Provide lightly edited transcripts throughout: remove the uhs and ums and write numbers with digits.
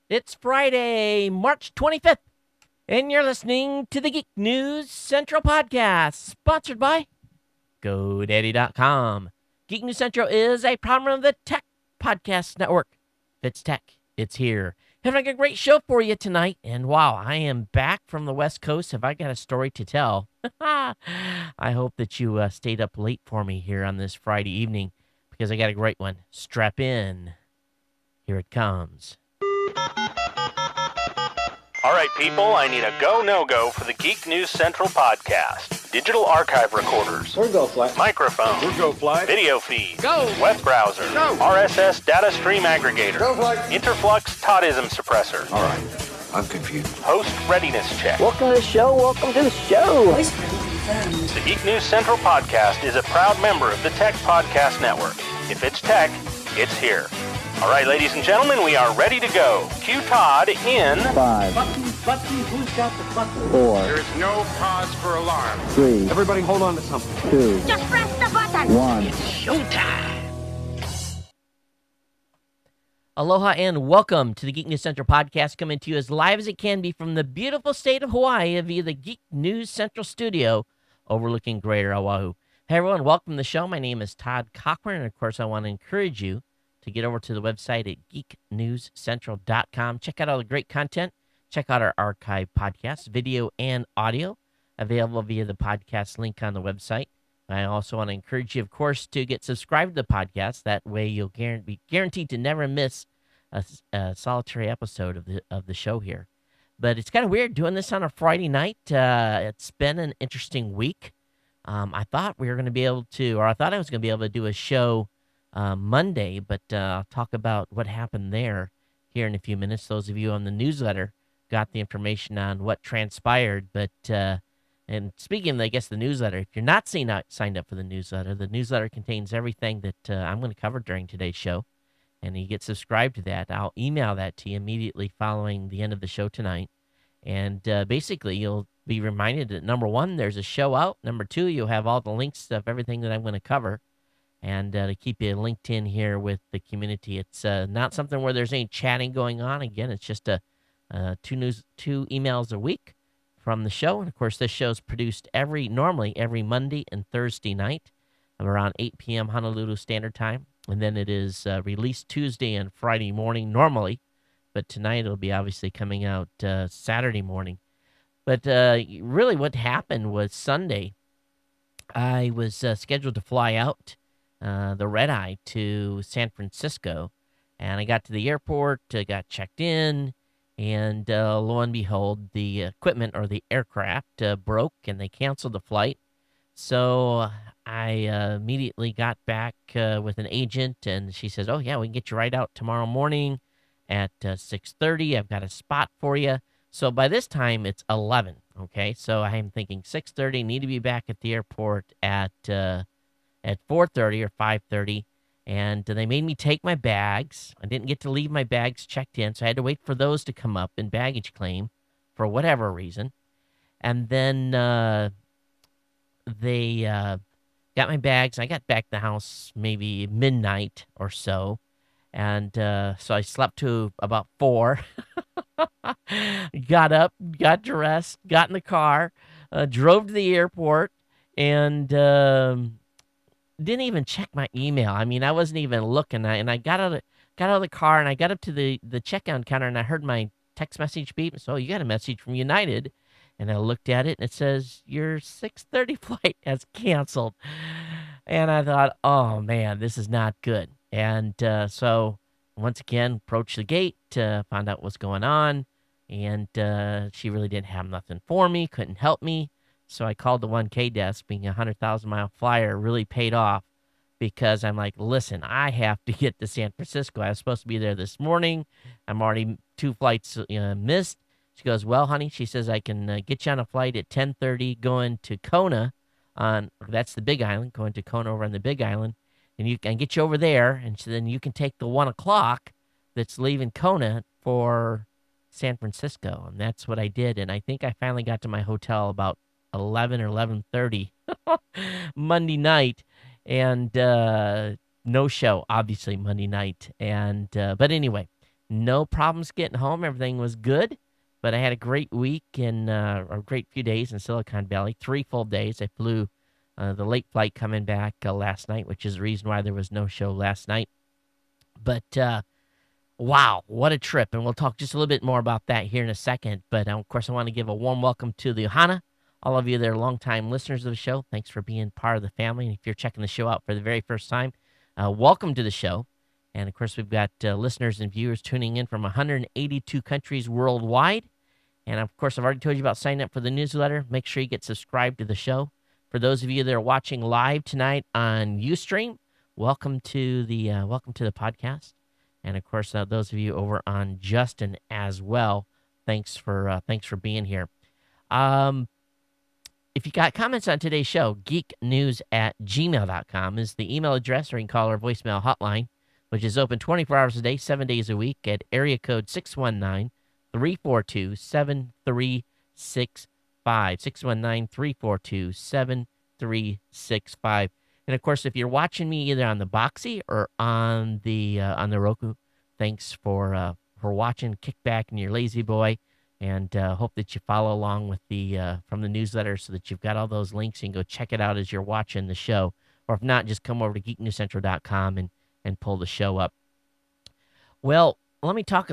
It's Friday, March 25th, and you're listening to the Geek News Central podcast, sponsored by GoDaddy.com. Geek News Central is a proud member of the Tech Podcast Network. If it's tech, it's here. Having a great show for you tonight, and wow, I am back from the West Coast. Have I got a story to tell? I hope that you stayed up late for me here on this Friday evening, because I got a great one. Strap in. Here it comes. All right, people, I need a go, no-go for the Geek News Central podcast. Digital archive recorders. We're go fly. Microphone. We're go fly. Video feed. Go. Web browser. Go. RSS data stream aggregator. Go fly. Interflux Toddism suppressor. All right, I'm confused. Host readiness check. Welcome to the show. Welcome to the show. The Geek News Central podcast is a proud member of the Tech Podcast Network. If it's tech, it's here. All right, ladies and gentlemen, we are ready to go. Cue Todd in 5, Button, who's got the button? 4, There's no cause for alarm. 3, Everybody hold on to something. 2, Just press the button. 1. Aloha and welcome to the Geek News Central podcast, coming to you as live as it can be from the beautiful state of Hawaii via the Geek News Central studio overlooking Greater Oahu. Hey everyone, welcome to the show. My name is Todd Cochran, and of course I want to encourage you to get over to the website at geeknewscentral.com. Check out all the great content. Check out our archive podcasts, video and audio, available via the podcast link on the website. I also want to encourage you, of course, to get subscribed to the podcast. That way you'll be guaranteed to never miss a solitary episode of the show here. But it's kind of weird doing this on a Friday night. It's been an interesting week. I thought we were going to be able to, or I thought I was going to be able to do a show Monday, but I'll talk about what happened there here in a few minutes. Those of you on the newsletter got the information on what transpired, but and speaking of, I guess, the newsletter, if you're not signed up for the newsletter contains everything that I'm going to cover during today's show, and you get subscribed to that. I'll email that to you immediately following the end of the show tonight, and basically you'll be reminded that, number one, there's a show out. Number two, you'll have all the links of everything that I'm going to cover, and to keep you linked in here with the community. It's not something where there's any chatting going on. Again, it's just two emails a week from the show. And of course, this show is produced normally every Monday and Thursday night around 8 p.m. Honolulu Standard Time. And then it is released Tuesday and Friday morning normally. But tonight it'll be obviously coming out Saturday morning. But really what happened was Sunday, I was scheduled to fly out the red eye to San Francisco, and I got to the airport, got checked in, and lo and behold, the equipment or the aircraft broke, and they canceled the flight. So I immediately got back with an agent, and she says, "Oh yeah, we can get you right out tomorrow morning at 6:30. I've got a spot for you." So by this time it's 11. Okay, so I'm thinking 6:30. Need to be back at the airport at 4:30 or 5:30, and they made me take my bags. I didn't get to leave my bags checked in, so I had to wait for those to come up in baggage claim for whatever reason. And then they got my bags. I got back to the house maybe midnight or so, and so I slept to about 4. Got up, got dressed, got in the car, drove to the airport, and didn't even check my email. I mean, I wasn't even looking. And I got out of the car, and I got up to the checkout counter, and I heard my text message beep. So you got a message from United, and I looked at it, and it says your 6:30 flight has canceled. And I thought, oh man, this is not good. And so once again, approached the gate, found out what's going on, and she really didn't have nothing for me, couldn't help me. So I called the 1K desk. Being a 100,000-mile flyer really paid off, because I'm like, listen, I have to get to San Francisco. I was supposed to be there this morning. I'm already 2 flights missed. She goes, well, honey, she says, I can get you on a flight at 10:30 going to Kona. That's the Big Island, going to Kona over on the Big Island. And you can get you over there, and so then you can take the 1 o'clock that's leaving Kona for San Francisco. And that's what I did. And I think I finally got to my hotel about 11 or 11:30 Monday night, and no show, obviously, Monday night. And but anyway, No problems getting home. Everything was good. But I had a great week and a great few days in Silicon Valley. 3 full days. I flew the late flight coming back last night, which is the reason why there was no show last night. But wow, what a trip. And we'll talk just a little bit more about that here in a second. But of course, I want to give a warm welcome to the Ohana. All of you that are longtime listeners of the show, thanks for being part of the family. And if you're checking the show out for the very first time, welcome to the show. And of course, we've got listeners and viewers tuning in from 182 countries worldwide. And of course, I've already told you about signing up for the newsletter. Make sure you get subscribed to the show. For those of you that are watching live tonight on Ustream, welcome to the podcast. And of course, those of you over on Justin as well, thanks for being here. If you got comments on today's show, geeknews@gmail.com is the email address, or you can call our voicemail hotline, which is open 24 hours a day, 7 days a week at area code 619-342-7365. 619-342-7365. And of course, if you're watching me either on the Boxy or on the Roku, thanks for watching. Kick back in your lazy boy, and hope that you follow along with the from the newsletter so that you've got all those links and go check it out as you're watching the show. Or if not, just come over to geeknewscentral.com and pull the show up. Well, let me talk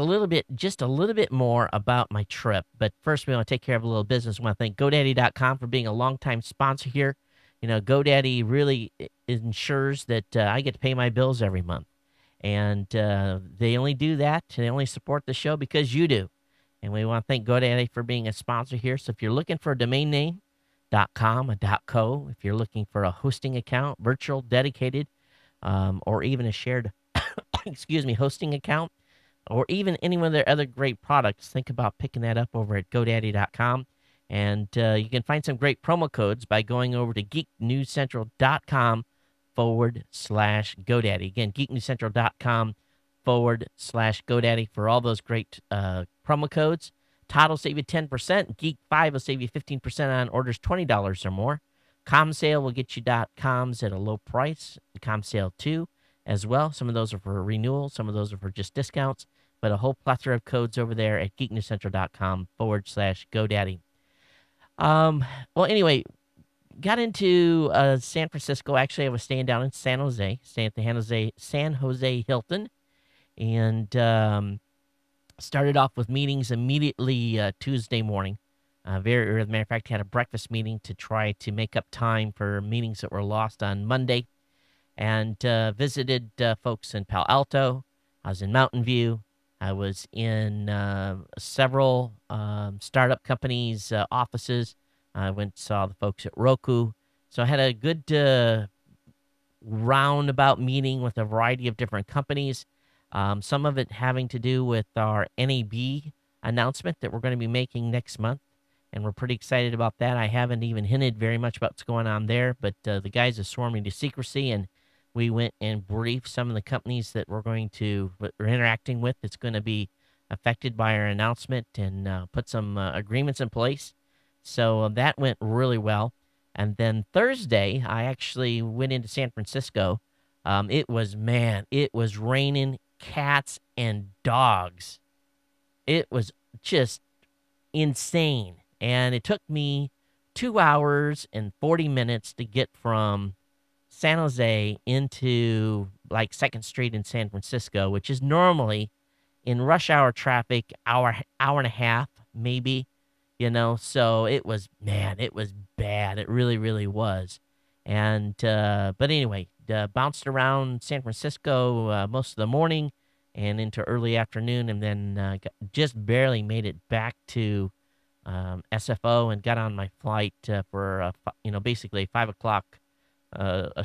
just a little bit more about my trip. But first, we want to take care of a little business. We want to thank GoDaddy.com for being a longtime sponsor here. You know, GoDaddy really ensures that I get to pay my bills every month. And they only do that. They only support the show because you do. And we want to thank GoDaddy for being a sponsor here. So if you're looking for a domain name, .com, a .co, if you're looking for a hosting account, virtual, dedicated, or even a shared hosting account, or even any one of their other great products, think about picking that up over at GoDaddy.com. And you can find some great promo codes by going over to geeknewscentral.com/GoDaddy. Again, geeknewscentral.com/GoDaddy for all those great promo codes. Todd will save you 10%. Geek5 will save you 15% on orders $20 or more. ComSale will get you .coms at a low price. ComSale 2 as well. Some of those are for renewal. Some of those are for just discounts. But a whole plethora of codes over there at geeknewscentral.com/GoDaddy. Well, anyway, got into San Francisco. Actually, I was staying down in San Jose, staying at the San Jose Hilton, and started off with meetings immediately Tuesday morning. Very early. As a matter of fact, had a breakfast meeting to try to make up time for meetings that were lost on Monday, and visited folks in Palo Alto. I was in Mountain View. I was in several startup companies' offices. I went and saw the folks at Roku. So I had a good roundabout meeting with a variety of different companies. Some of it having to do with our NAB announcement that we're going to be making next month. And we're pretty excited about that. I haven't even hinted very much about what's going on there, but the guys have sworn me to secrecy, and we went and briefed some of the companies that we're interacting with that's going to be affected by our announcement, and put some agreements in place. So that went really well. And then Thursday, I actually went into San Francisco. It was raining cats and dogs. It was just insane. And it took me 2 hours and 40 minutes to get from San Jose into like 2nd Street in San Francisco, which is normally in rush hour traffic, hour and a half, maybe, so it was bad. It really, really was. And, but anyway, bounced around San Francisco most of the morning and into early afternoon, and then just barely made it back to SFO and got on my flight for basically 5 o'clock a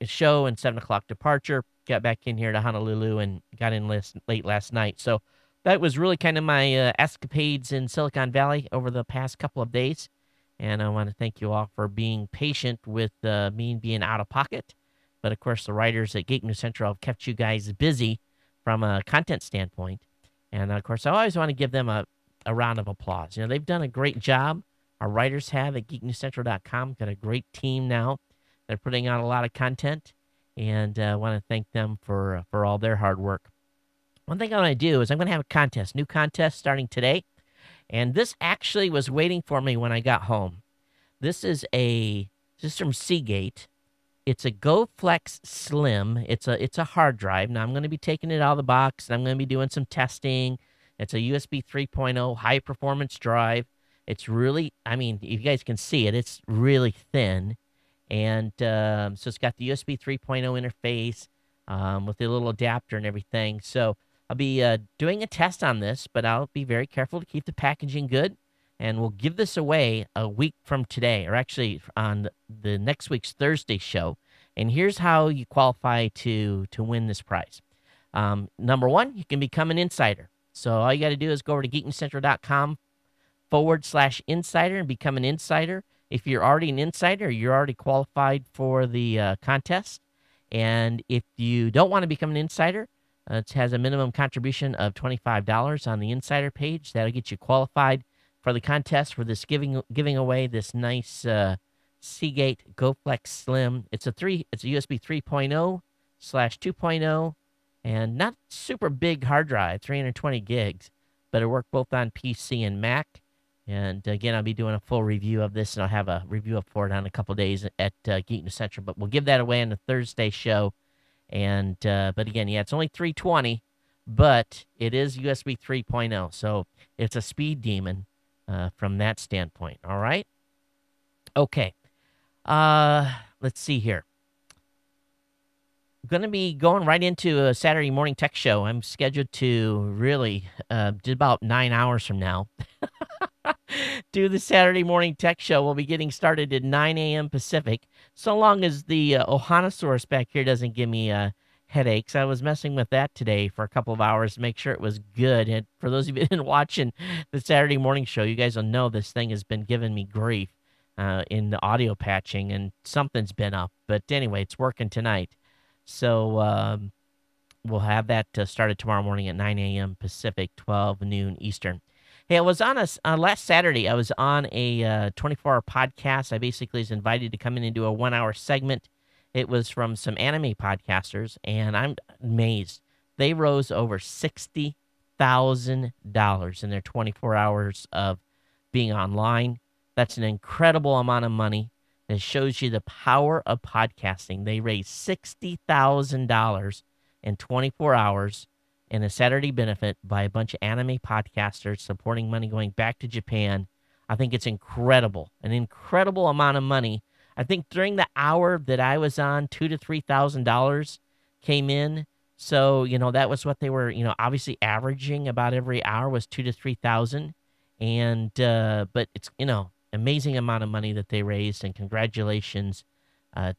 show and 7 o'clock departure. Got back in here to Honolulu and got in late last night. So that was really kind of my escapades in Silicon Valley over the past couple of days. And I want to thank you all for being patient with me being out of pocket. But of course, the writers at Geek News Central have kept you guys busy from a content standpoint. And of course, I always want to give them a round of applause. They've done a great job. Our writers have at geeknewscentral.com. Got a great team now. They're putting out a lot of content, and I want to thank them for all their hard work. one thing I'm going to do is I'm going to have a contest, new contest starting today. And this actually was waiting for me when I got home. This is from Seagate. It's a GoFlex Slim. It's a hard drive. Now I'm going to be taking it out of the box and I'm going to be doing some testing. It's a USB 3.0 high performance drive. It's really, I mean, if you guys can see it, it's really thin. And so it's got the USB 3.0 interface with the little adapter and everything. So I'll be doing a test on this, but I'll be very careful to keep the packaging good. And we'll give this away a week from today, or actually on the next week's Thursday show. And here's how you qualify to win this prize. Number one, you can become an insider. So all you got to do is go over to geeknewscentral.com/insider and become an insider. If you're already an insider, you're already qualified for the contest. And if you don't want to become an insider, it has a minimum contribution of $25 on the insider page. That'll get you qualified for the contest for this giving away this nice Seagate GoFlex Slim. It's a USB 3.0/2.0 and not super big hard drive, 320 gigs, but it worked both on PC and Mac. And again, I'll be doing a full review of this, and I'll have a review up for it on a couple days at Geek News Central. But we'll give that away on the Thursday show. And but again, yeah, it's only 320, but it is USB 3.0, so it's a speed demon. From that standpoint, all right? Okay. Let's see here. I'm going to be going right into a Saturday morning tech show. I'm scheduled to really, about 9 hours from now, do the Saturday morning tech show. We'll be getting started at 9 a.m. Pacific, so long as the Ohanasaurus back here doesn't give me headaches. I was messing with that today for a couple of hours to make sure it was good. And for those of you who've been watching the Saturday morning show, you guys will know this thing has been giving me grief in the audio patching, and something's been up. But anyway, it's working tonight. So we'll have that started tomorrow morning at 9 a.m. Pacific, 12 noon Eastern. Hey, I was on last Saturday, I was on a 24-hour podcast. I basically was invited to come in and do a 1-hour segment. It was from some anime podcasters, and I'm amazed. They rose over $60,000 in their 24 hours of being online. That's an incredible amount of money. It shows you the power of podcasting. They raised $60,000 in 24 hours in a Saturday benefit by a bunch of anime podcasters supporting money going back to Japan. I think it's incredible, an incredible amount of money. I think during the hour that I was on, $2,000 to $3,000 came in. So, that was what they were, obviously averaging about every hour was $2,000 to $3,000. And, but it's, amazing amount of money that they raised, and congratulations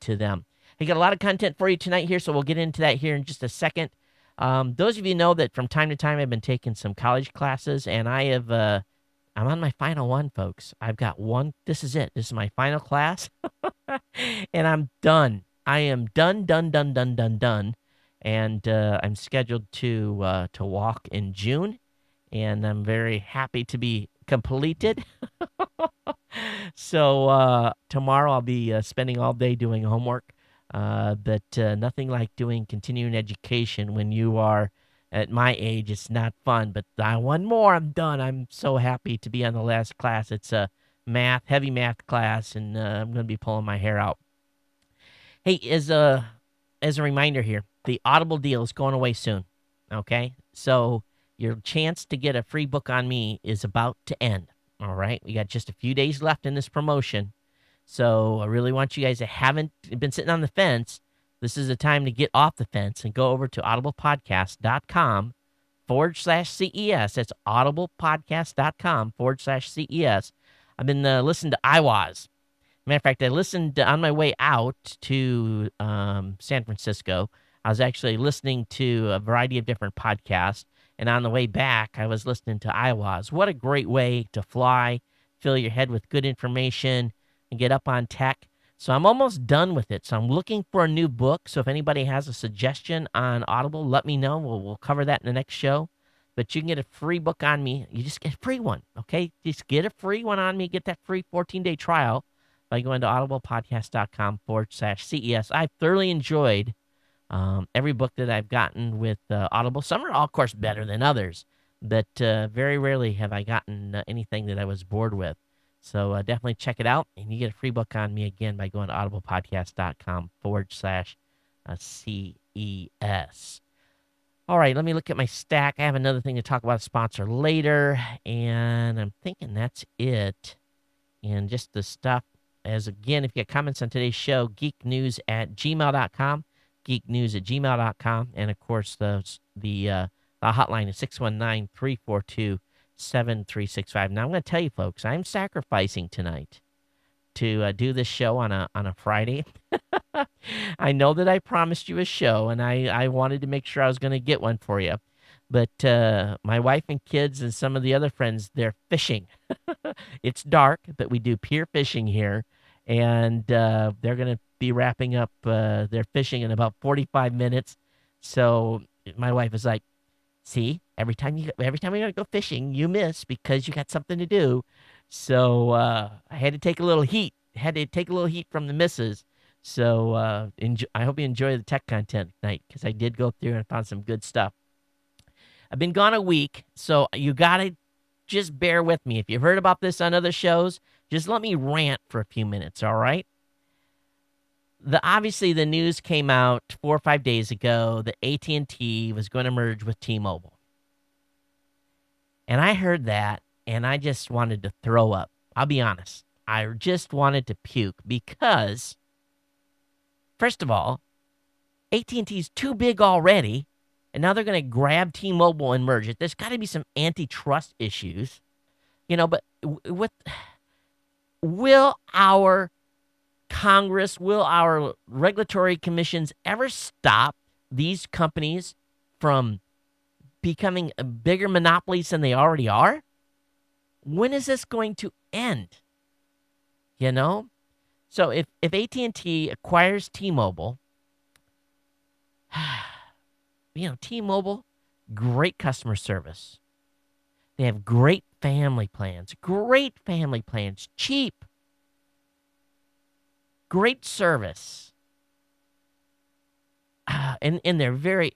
to them. I got a lot of content for you tonight here, so we'll get into that here in just a second. Those of you know that from time to time I've been taking some college classes, and I'm on my final one, folks. I've got one. This is it. This is my final class. And I'm done. I am done. And I'm scheduled to walk in June. And I'm very happy to be completed. So tomorrow I'll be spending all day doing homework. But nothing like doing continuing education when you are at my age. It's not fun, but one more, I'm done. I'm so happy to be on the last class. It's a heavy math class, and I'm going to be pulling my hair out. Hey, as a reminder here, the Audible deal is going away soon, okay? So your chance to get a free book on me is about to end, all right? We got just a few days left in this promotion. So I really want you guys that haven't been sitting on the fence, this is the time to get off the fence and go over to audiblepodcast.com/CES. That's audiblepodcast.com/CES. I've been listening to IWAS. Matter of fact, I listened on my way out to San Francisco. I was actually listening to a variety of different podcasts. And on the way back, I was listening to IWAS. What a great way to fly, fill your head with good information, and get up on tech. So I'm almost done with it. So I'm looking for a new book. So if anybody has a suggestion on Audible, let me know. We'll cover that in the next show. But you can get a free book on me. You just get a free one, okay? Just get a free one on me. Get that free 14-day trial by going to audiblepodcast.com/CES. I've thoroughly enjoyed Every book that I've gotten with Audible, some are, of course, better than others, but very rarely have I gotten anything that I was bored with. So definitely check it out, and you get a free book on me again by going to audiblepodcast.com/CES. All right, let me look at my stack. I have another thing to talk about, a sponsor later, and I'm thinking that's it. And just the stuff, as again, if you have comments on today's show, geeknews@gmail.com, geeknews@gmail.com, and of course, the hotline is 619-342-7365. Now, I'm going to tell you, folks, I'm sacrificing tonight to do this show on a Friday. I know that I promised you a show, and I wanted to make sure I was going to get one for you. But my wife and kids and some of the other friends, they're fishing. It's dark, but we do pier fishing here. And they're going to be wrapping up their fishing in about 45 minutes. So my wife is like, see, every time we gotta go fishing, you miss because you got something to do. So I had to take a little heat. Had to take a little heat from the missus. So I hope you enjoy the tech content tonight, because I did go through and found some good stuff. I've been gone a week, so you gotta just bear with me. If you've heard about this on other shows, just let me rant for a few minutes, all right? Obviously, the news came out 4 or 5 days ago that AT&T was going to merge with T-Mobile. And I heard that, and I just wanted to throw up. I'll be honest. I just wanted to puke because, first of all, AT&T's too big already, and now they're going to grab T-Mobile and merge it. There's got to be some antitrust issues, but will our Congress, will our regulatory commissions ever stop these companies from becoming bigger monopolies than they already are? When is this going to end? So if AT&T acquires T-Mobile, T-Mobile, great customer service. They have great family plans, cheap, great service. And they're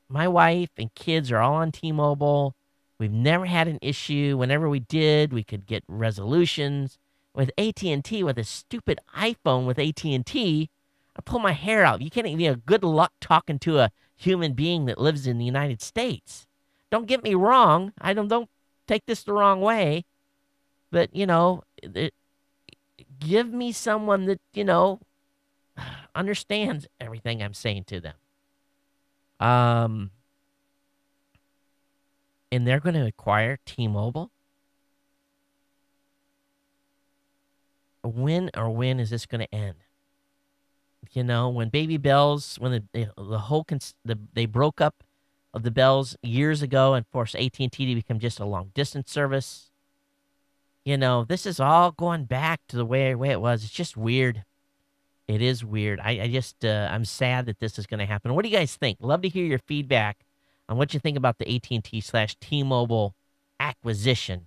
my wife and kids are all on T-Mobile. We've never had an issue. Whenever we did, we could get resolutions. With AT&T, with a stupid iPhone with AT&T, I pull my hair out. You can't even, good luck talking to a human being that lives in the United States. Don't get me wrong. I don't take this the wrong way. But, give me someone that, understands everything I'm saying to them. And they're going to acquire T-Mobile. When is this going to end? When Baby Bells, when they broke up of the Bells years ago and forced AT&T to become just a long distance service. This is all going back to the way it was. It's just weird. It is weird. I'm sad that this is going to happen. What do you guys think? Love to hear your feedback on what you think about the AT&T/T-Mobile acquisition.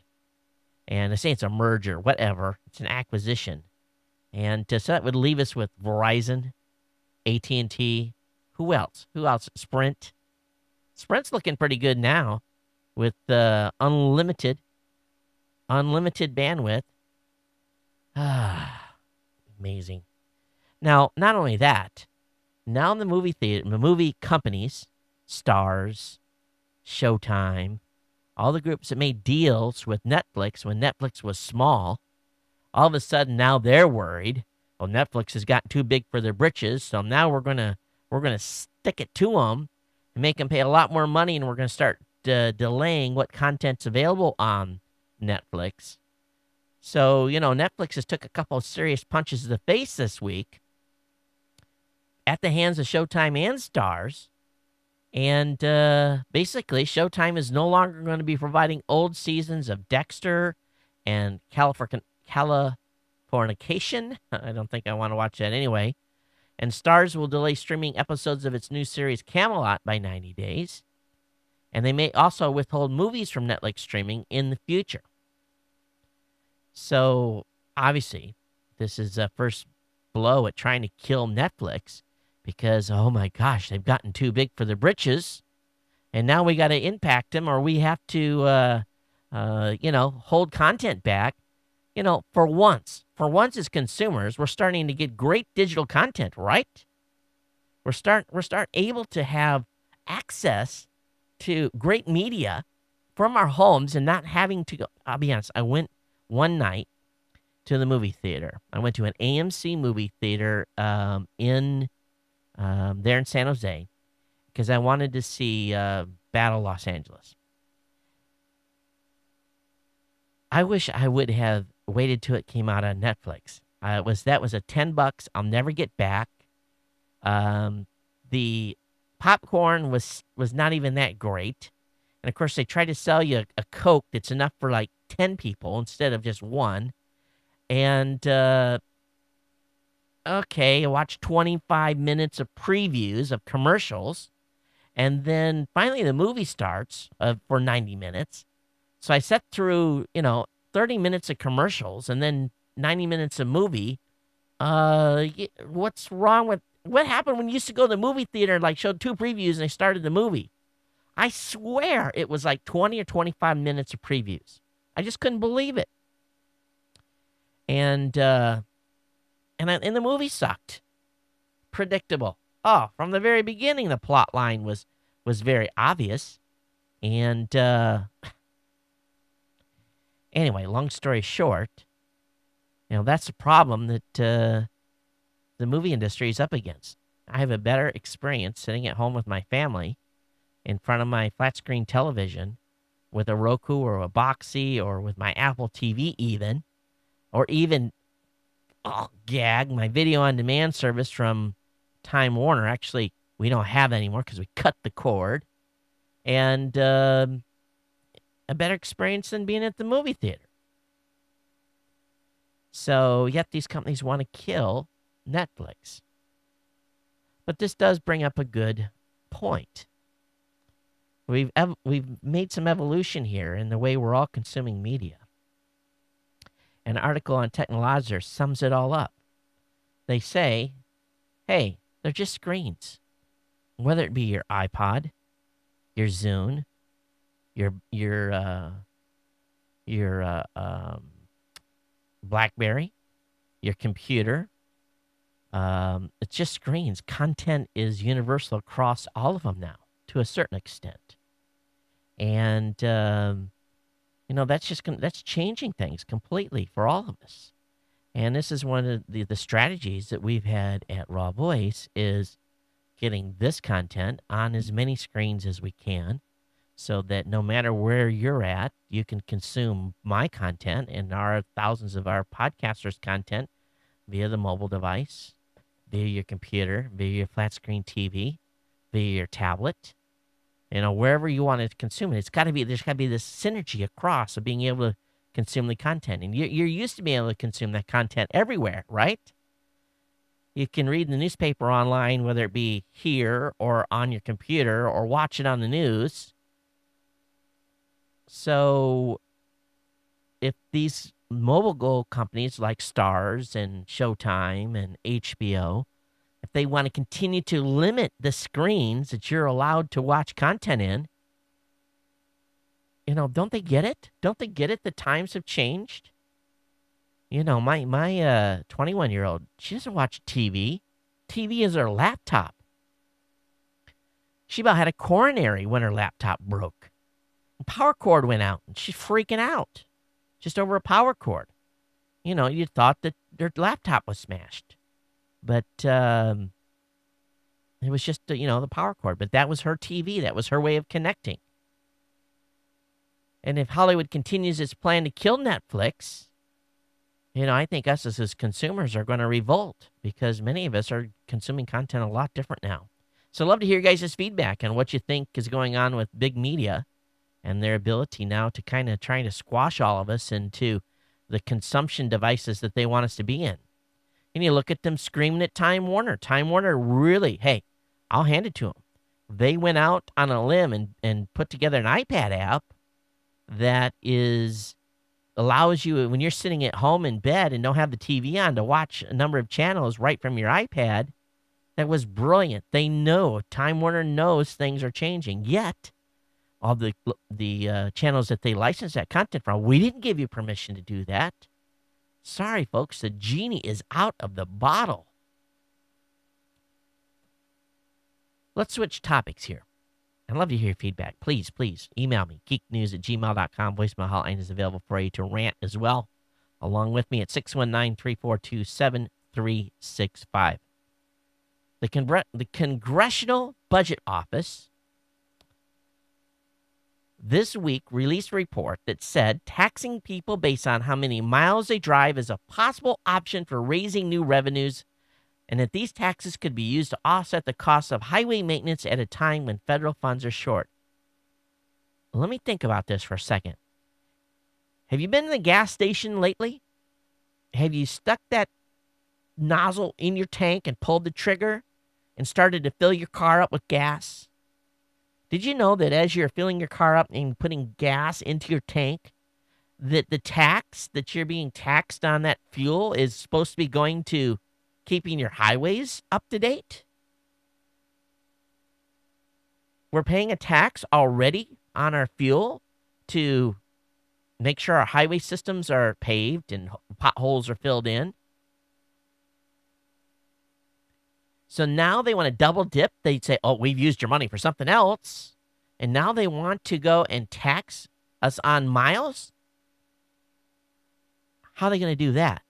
And I say it's a merger, whatever. It's an acquisition. And so that would leave us with Verizon, AT&T. Who else? Sprint. Sprint's looking pretty good now with unlimited bandwidth. Amazing. Now, not only that, now the movie companies, Stars, Showtime, all the groups that made deals with Netflix when Netflix was small, all of a sudden now they're worried. Well, Netflix has gotten too big for their britches, so now we're gonna stick it to them and make them pay a lot more money, and we're gonna start delaying what content's available on Netflix. So Netflix has took a couple of serious punches to the face this week at the hands of Showtime and Stars. And basically, Showtime is no longer going to be providing old seasons of Dexter and Californication. I don't think I want to watch that anyway. And Stars will delay streaming episodes of its new series Camelot by 90 days. And they may also withhold movies from Netflix streaming in the future. So, obviously, this is a first blow at trying to kill Netflix. because, oh my gosh, they've gotten too big for their britches. And now we got to impact them, or we have to, hold content back. For once as consumers, we're starting to get great digital content, right? We're able to have access to great media from our homes and not having to go. I'll be honest. I went one night to the movie theater. I went to an AMC movie theater in there in San Jose because I wanted to see Battle Los Angeles. I wish I would have waited till it came out on Netflix. That was a $10 I'll never get back. The popcorn was not even that great. And of course, they try to sell you a Coke that's enough for like 10 people instead of just one. And, okay, I watched 25 minutes of previews of commercials. And then finally the movie starts for 90 minutes. So I sat through, 30 minutes of commercials and then 90 minutes of movie. What's wrong with what happened when you used to go to the movie theater and like showed 2 previews and they started the movie? I swear it was like 20 or 25 minutes of previews. I just couldn't believe it. And the movie sucked. Predictable. Oh, from the very beginning, the plot line was very obvious. And anyway, long story short, that's the problem that the movie industry is up against. I have a better experience sitting at home with my family in front of my flat screen television with a Roku or a Boxy or with my Apple TV even, or even, my video on demand service from Time Warner. Actually, we don't have that anymore because we cut the cord. And a better experience than being at the movie theater. So, yet these companies want to kill Netflix. But this does bring up a good point. We've made some evolution here in the way we're all consuming media. An article on Technologizer sums it all up. They say, hey, they're just screens. Whether it be your iPod, your Zune, your BlackBerry, your computer. It's just screens. Content is universal across all of them now, to a certain extent. And, that's changing things completely for all of us. And this is one of the strategies that we've had at Raw Voice is getting this content on as many screens as we can so that no matter where you're at, you can consume my content and our thousands of our podcasters' content via the mobile device, via your computer, via your flat screen TV, via your tablet, wherever you want to consume it. There's got to be this synergy across of being able to consume the content. And you're used to being able to consume that content everywhere, right? You can read the newspaper online, whether it be here or on your computer or watch it on the news. So if these mobile companies like Starz and Showtime and HBO, if they want to continue to limit the screens that you're allowed to watch content in, don't they get it? Don't they get it? The times have changed. My 21-year-old, she doesn't watch TV. TV is her laptop. She about had a coronary when her laptop broke. The power cord went out, and she's freaking out just over a power cord. You thought that their laptop was smashed. But it was just, the power cord. But that was her TV. That was her way of connecting. And if Hollywood continues its plan to kill Netflix, I think us as consumers are going to revolt because many of us are consuming content a lot different now. So I'd love to hear your guys' feedback on what you think is going on with big media and their ability now to kind of trying to squash all of us into the consumption devices that they want us to be in. And you look at them screaming at Time Warner. Time Warner really, hey, I'll hand it to them. They went out on a limb and put together an iPad app that allows you, when you're sitting at home in bed and don't have the TV on, to watch a number of channels right from your iPad That was brilliant. They know, Time Warner knows things are changing. Yet, all the channels that they license that content from, we didn't give you permission to do that. Sorry, folks, the genie is out of the bottle. Let's switch topics here. I'd love to hear your feedback. Please email me, geeknews@gmail.com. Voicemail hotline is available for you to rant as well, along with me at 619-342-7365. The Congressional Budget Office this week released a report that said taxing people based on how many miles they drive is a possible option for raising new revenues, and that these taxes could be used to offset the cost of highway maintenance at a time when federal funds are short. Let me think about this for a second. Have you been in the gas station lately? Have you stuck that nozzle in your tank and pulled the trigger and started to fill your car up with gas? Did you know that as you're filling your car up and putting gas into your tank, that the tax that you're being taxed on that fuel is supposed to be going to keeping your highways up to date? We're paying a tax already on our fuel to make sure our highway systems are paved and potholes are filled in. So now they want to double dip. They'd say, oh, we've used your money for something else. And now they want to go and tax us on miles? How are they going to do that?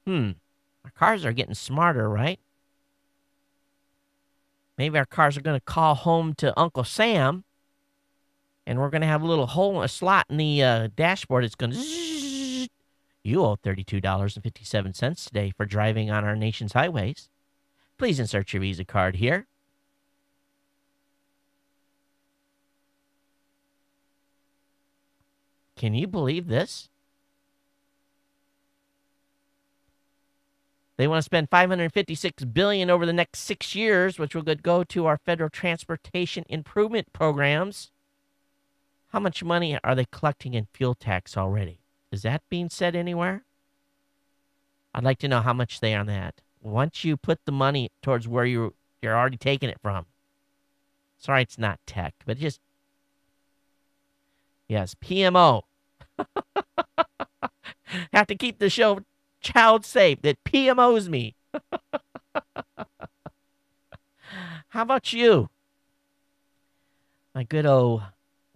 Our cars are getting smarter, right? Maybe our cars are going to call home to Uncle Sam, and we're going to have a little hole, a slot in the dashboard. It's going to zzz. You owe $32.57 today for driving on our nation's highways. Please insert your Visa card here. Can you believe this? They want to spend $556 billion over the next 6 years, which will go to our federal transportation improvement programs. How much money are they collecting in fuel tax already? Is that being said anywhere? I'd like to know how much they are on that. Once you put the money towards where you're already taking it from. Sorry, it's not tech, but just, yes, PMO. Have to keep the show child safe. That PMOs me. How about you? My good old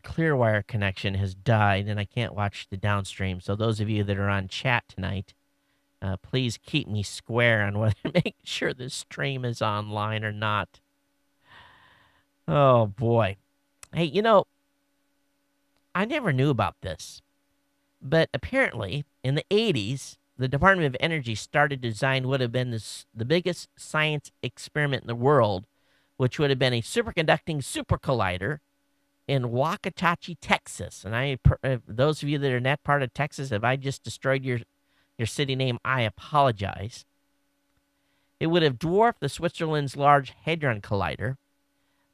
Clearwire connection has died, and I can't watch the downstream. So those of you that are on chat tonight, please keep me square on whether make sure this stream is online or not. Oh, boy. Hey, you know, I never knew about this, but apparently in the 80s, the Department of Energy started to design what would have been the biggest science experiment in the world, which would have been a superconducting super collider in Waukatachi, Texas. And those of you that are in that part of Texas, if I just destroyed your city name, I apologize. It would have dwarfed the Switzerland's Large Hadron Collider,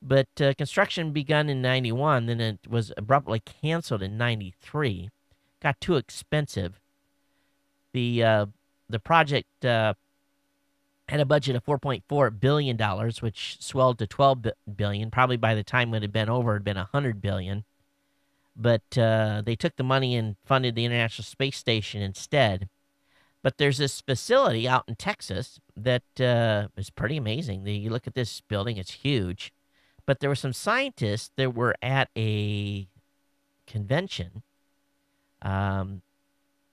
but construction begun in 91, then it was abruptly canceled in 93. Got too expensive. The project had a budget of $4.4 billion, which swelled to $12 billion. Probably by the time it had been over, it had been $100 billion. But they took the money and funded the International Space Station instead. But there's this facility out in Texas that is pretty amazing. You look at this building, it's huge. But there were some scientists that were at a convention.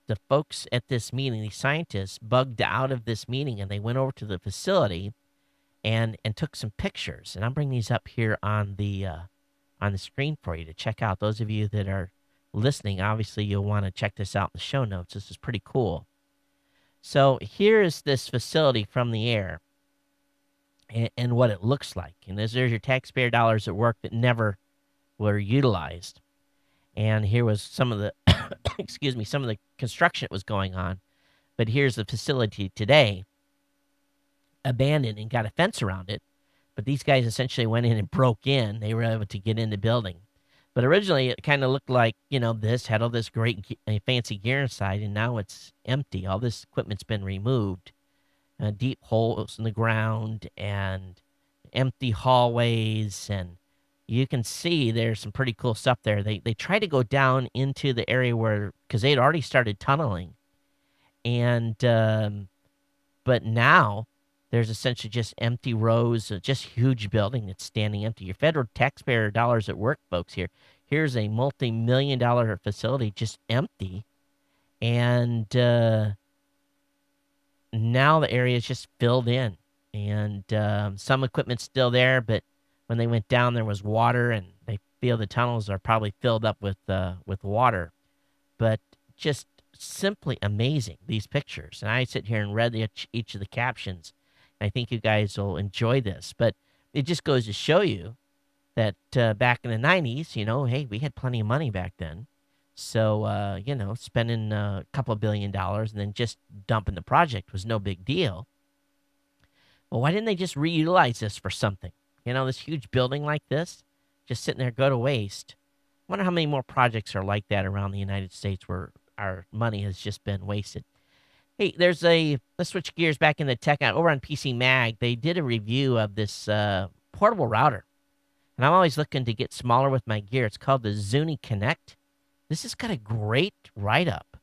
The folks at this meeting, these scientists, bugged out of this meeting, and they went over to the facility and took some pictures. And I'll bring these up here on the screen for you to check out. Those of you that are listening, obviously you'll want to check this out in the show notes. This is pretty cool. So here is this facility from the air and what it looks like. And there's your taxpayer dollars at work that never were utilized. And here was some of the, excuse me, some of the construction that was going on. But here's the facility today, abandoned and got a fence around it. But these guys essentially went in and broke in. They were able to get in the building. But originally it kind of looked like, this had all this great fancy gear inside, and now it's empty. All this equipment's been removed. deep holes in the ground and empty hallways, and you can see there's some pretty cool stuff there. They try to go down into the area where, because they'd already started tunneling, and but now there's essentially just empty rows, just huge building that's standing empty. Your federal taxpayer dollars at work, folks. Here's a multi-million-dollar facility just empty, and now the area is just filled in, and some equipment's still there, but when they went down, there was water, and they feel the tunnels are probably filled up with water. But just simply amazing, these pictures. And I sit here and read each of the captions. And I think you guys will enjoy this. But it just goes to show you that back in the 90s, hey, we had plenty of money back then. So, spending a couple of $1 billion and then just dumping the project was no big deal. Well, why didn't they just reutilize this for something? This huge building like this, just sitting there, go to waste. I wonder how many more projects are like that around the United States where our money has just been wasted. Hey, let's switch gears back into tech. Over on PC Mag, they did a review of this portable router. And I'm always looking to get smaller with my gear. It's called the Zuni Connect. This has got a great write-up.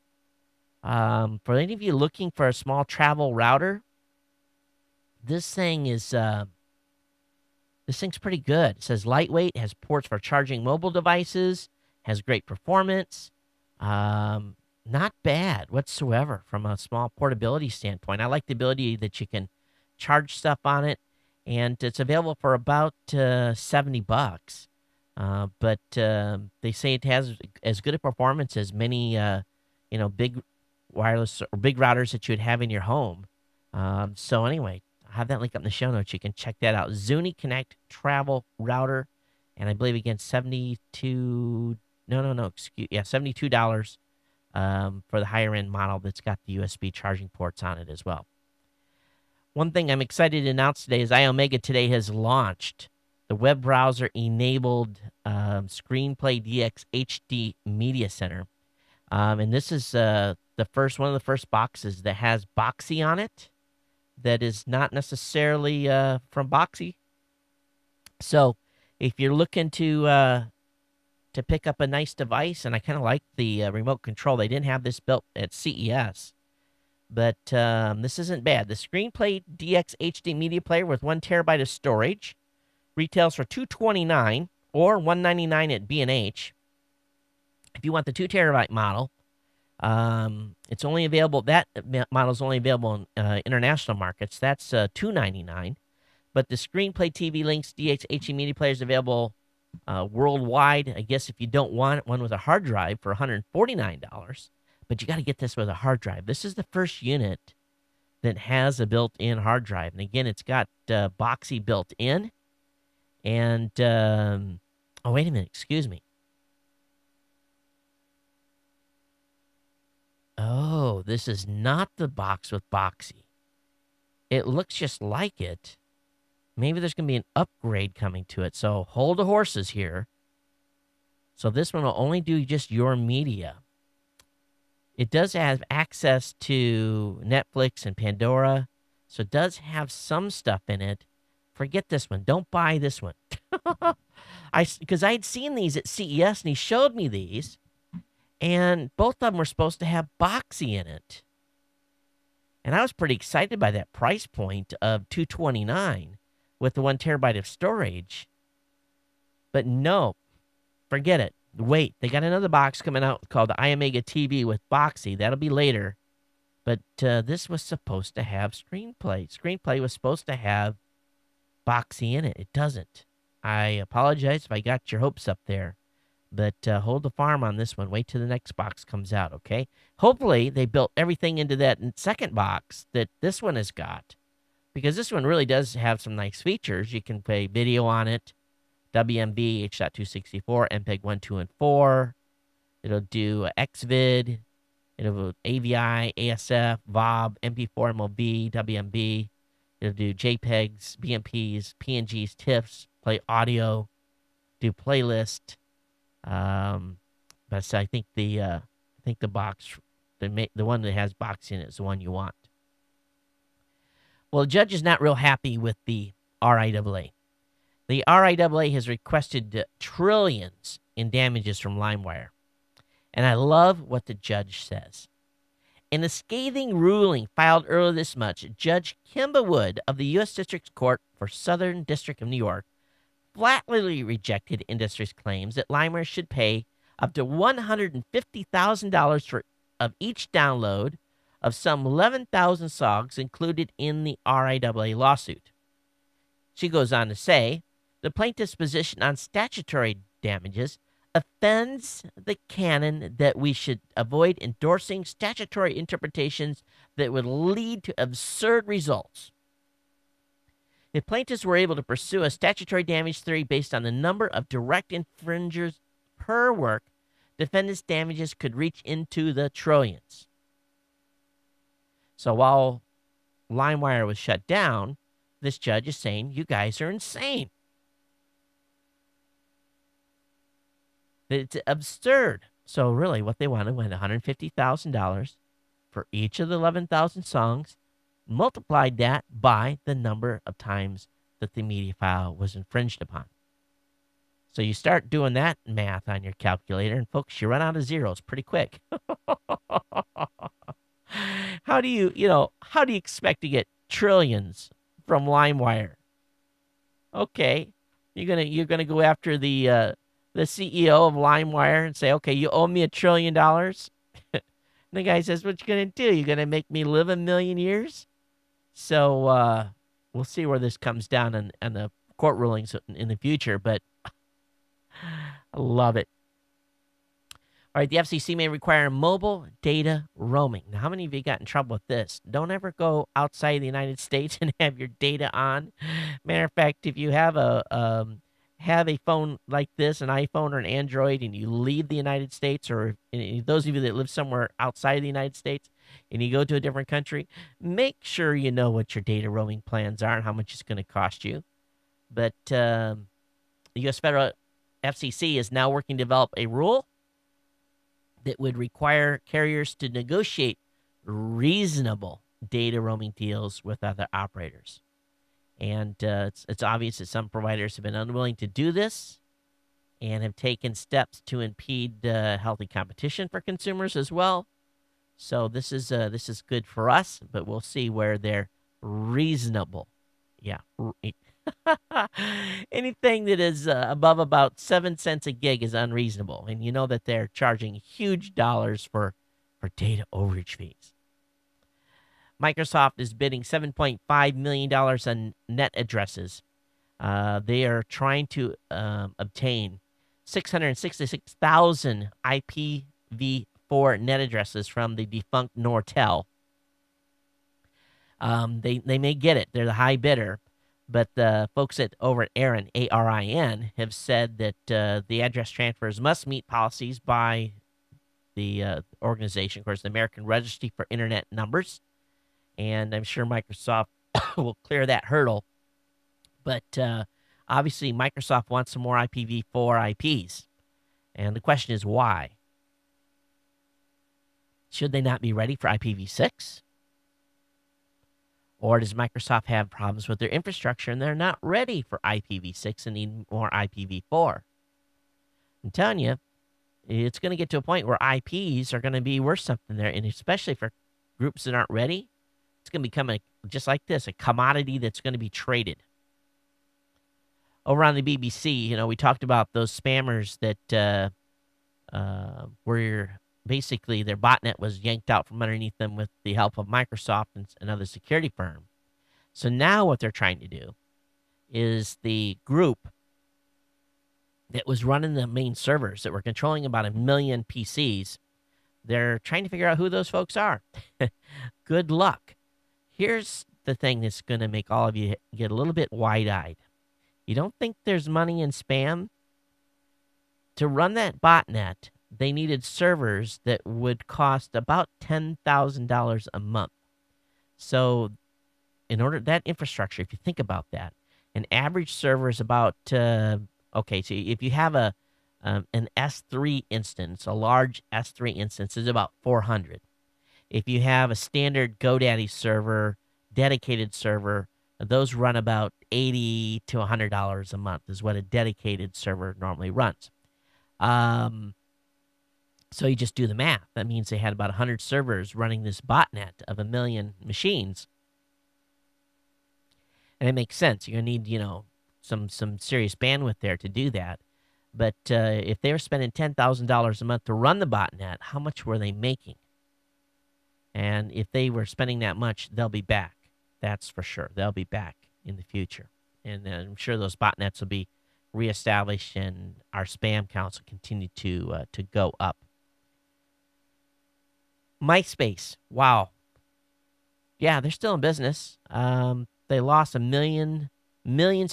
For any of you looking for a small travel router, this thing's pretty good. It says lightweight, has ports for charging mobile devices, has great performance. Not bad whatsoever from a small portability standpoint. I like the ability that you can charge stuff on it, and it's available for about $70. But they say it has as good a performance as many, big wireless or big routers that you would have in your home. So anyway, I have that link up in the show notes. You can check that out. Zuni Connect Travel Router, and I believe again $72. $72 for the higher end model that's got the USB charging ports on it as well. One thing I'm excited to announce today is iOmega today has launched the web browser enabled Screenplay DX HD Media Center. And this is one of the first boxes that has Boxy on it. That is not necessarily from Boxy. So if you're looking to pick up a nice device, and I kind of like the remote control. They didn't have this built at CES, but this isn't bad. The Screenplay DX HD Media Player with 1 terabyte of storage retails for $229 or $199 at B&H. If you want the 2 terabyte model, it's only available. That model is only available in international markets. That's $299. But the Screenplay TV Links DX HD Media Player is available worldwide. I guess if you don't want one with a hard drive for $149, but you got to get this with a hard drive. This is the first unit that has a built-in hard drive, and again, it's got Boxy built in. And oh, wait a minute, excuse me. Oh, this is not the box with Boxy. It looks just like it. Maybe there's going to be an upgrade coming to it. So hold the horses here. So this one will only do just your media. It does have access to Netflix and Pandora. So it does have some stuff in it. Forget this one. Don't buy this one. Because I had seen these at CES, and he showed me these. And both of them were supposed to have Boxy in it. And I was pretty excited by that price point of $229 with the 1 terabyte of storage. But no, forget it. Wait, they got another box coming out called the iOmega TV with Boxy. That'll be later. But this was supposed to have Screenplay. Screenplay was supposed to have Boxy in it. It doesn't. I apologize if I got your hopes up there. But hold the farm on this one. Wait till the next box comes out, okay? Hopefully, they built everything into that second box that this one has got. Because this one really does have some nice features. You can play video on it, WMV, H.264, MPEG 1, 2, and 4. It'll do XVID. It'll do AVI, ASF, VOB, MP4, MOV, WMV. It'll do JPEGs, BMPs, PNGs, TIFFs, play audio, do playlist. But I think the box, the one that has Boxy in it is the one you want. Well, the judge is not real happy with the RIAA. The RIAA has requested trillions in damages from LimeWire. And I love what the judge says. In a scathing ruling filed earlier this month, Judge Kimba Wood of the U.S. District Court for Southern District of New York flatly rejected industry's claims that LimeWire should pay up to $150,000 for of each download of some 11,000 songs included in the RIAA lawsuit. She goes on to say, the plaintiff's position on statutory damages offends the canon that we should avoid endorsing statutory interpretations that would lead to absurd results. If plaintiffs were able to pursue a statutory damage theory based on the number of direct infringers per work, defendants' damages could reach into the trillions. So while LimeWire was shut down, this judge is saying, you guys are insane. It's absurd. So really what they wanted was $150,000 for each of the 11,000 songs, multiplied that by the number of times that the media file was infringed upon. So you start doing that math on your calculator, and folks, you run out of zeros pretty quick. How do you expect to get trillions from LimeWire? Okay, you're gonna go after the CEO of LimeWire and say, okay, you owe me $1 trillion. And the guy says, what you gonna do? You gonna make me live 1,000,000 years? So we'll see where this comes down on the court rulings in the future, but I love it. All right, the FCC may require mobile data roaming. Now, how many of you got in trouble with this? Don't ever go outside the United States and have your data on. Matter of fact, if you have a phone like this, an iPhone or an Android, and you leave the United States, or those of you that live somewhere outside of the United States, and you go to a different country, make sure you know what your data roaming plans are and how much it's going to cost you. But the U.S. Federal FCC is now working to develop a rule that would require carriers to negotiate reasonable data roaming deals with other operators. And it's obvious that some providers have been unwilling to do this and have taken steps to impede healthy competition for consumers as well. So this is good for us, but we'll see where they're reasonable. Yeah. Anything that is above about 7 cents a gig is unreasonable. And you know that they're charging huge dollars for data overage fees. Microsoft is bidding $7.5 million on net addresses. They are trying to obtain 666,000 IPv4 net addresses from the defunct Nortel. They may get it. They're the high bidder. But the folks over at ARIN, ARIN, have said that the address transfers must meet policies by the organization, of course, the American Registry for Internet Numbers. And I'm sure Microsoft will clear that hurdle. But obviously, Microsoft wants some more IPv4 IPs. And the question is, why? Should they not be ready for IPv6? Or does Microsoft have problems with their infrastructure and they're not ready for IPv6 and need more IPv4? I'm telling you, it's going to get to a point where IPs are going to be worth something there, and especially for groups that aren't ready, it's going to become just like this, a commodity that's going to be traded. Over on the BBC, we talked about those spammers that were basically their botnet was yanked out from underneath them with the help of Microsoft and another security firm. So now what they're trying to do is the group that was running the main servers that were controlling about 1 million PCs, they're trying to figure out who those folks are. Good luck. Here's the thing that's going to make all of you get a little bit wide-eyed. You don't think there's money in spam? To run that botnet, they needed servers that would cost about $10,000 a month. So in order that infrastructure, if you think about that, an average server is about, so if you have an S3 instance, a large S3 instance is about 400. If you have a standard GoDaddy server, dedicated server. Those run about $80 to $100 a month is what a dedicated server normally runs. So you just do the math. That means they had about 100 servers running this botnet of 1 million machines. And it makes sense. You're going to need, some serious bandwidth there to do that. But if they were spending $10,000 a month to run the botnet, how much were they making? And if they were spending that much, they'll be back. That's for sure. They'll be back in the future. And I'm sure those botnets will be reestablished and our spam counts will continue to go up. MySpace. Wow. Yeah, they're still in business. They lost millions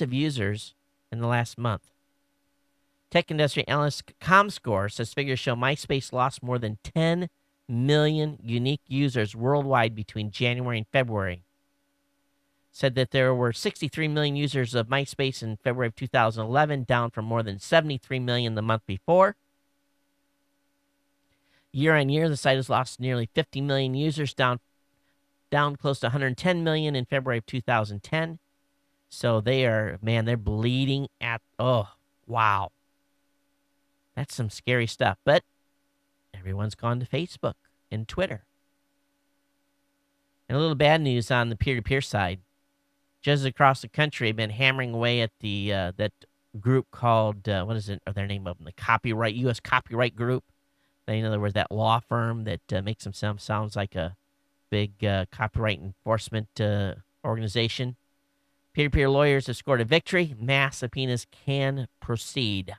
of users in the last month. Tech industry analyst Comscore says figures show MySpace lost more than 10 million unique users worldwide between January and February. Said that there were 63 million users of MySpace in February of 2011, down from more than 73 million the month before. Year on year, the site has lost nearly 50 million users, down close to 110 million in February of 2010. So they're bleeding at, oh, wow. That's some scary stuff. But everyone's gone to Facebook and Twitter. And a little bad news on the peer-to-peer side. Judges across the country have been hammering away at the that group called, what is it, or their name of them, the U.S. Copyright Group. In other words, that law firm that makes them sounds like a big copyright enforcement organization. Peer-to-peer lawyers have scored a victory. Mass subpoenas can proceed.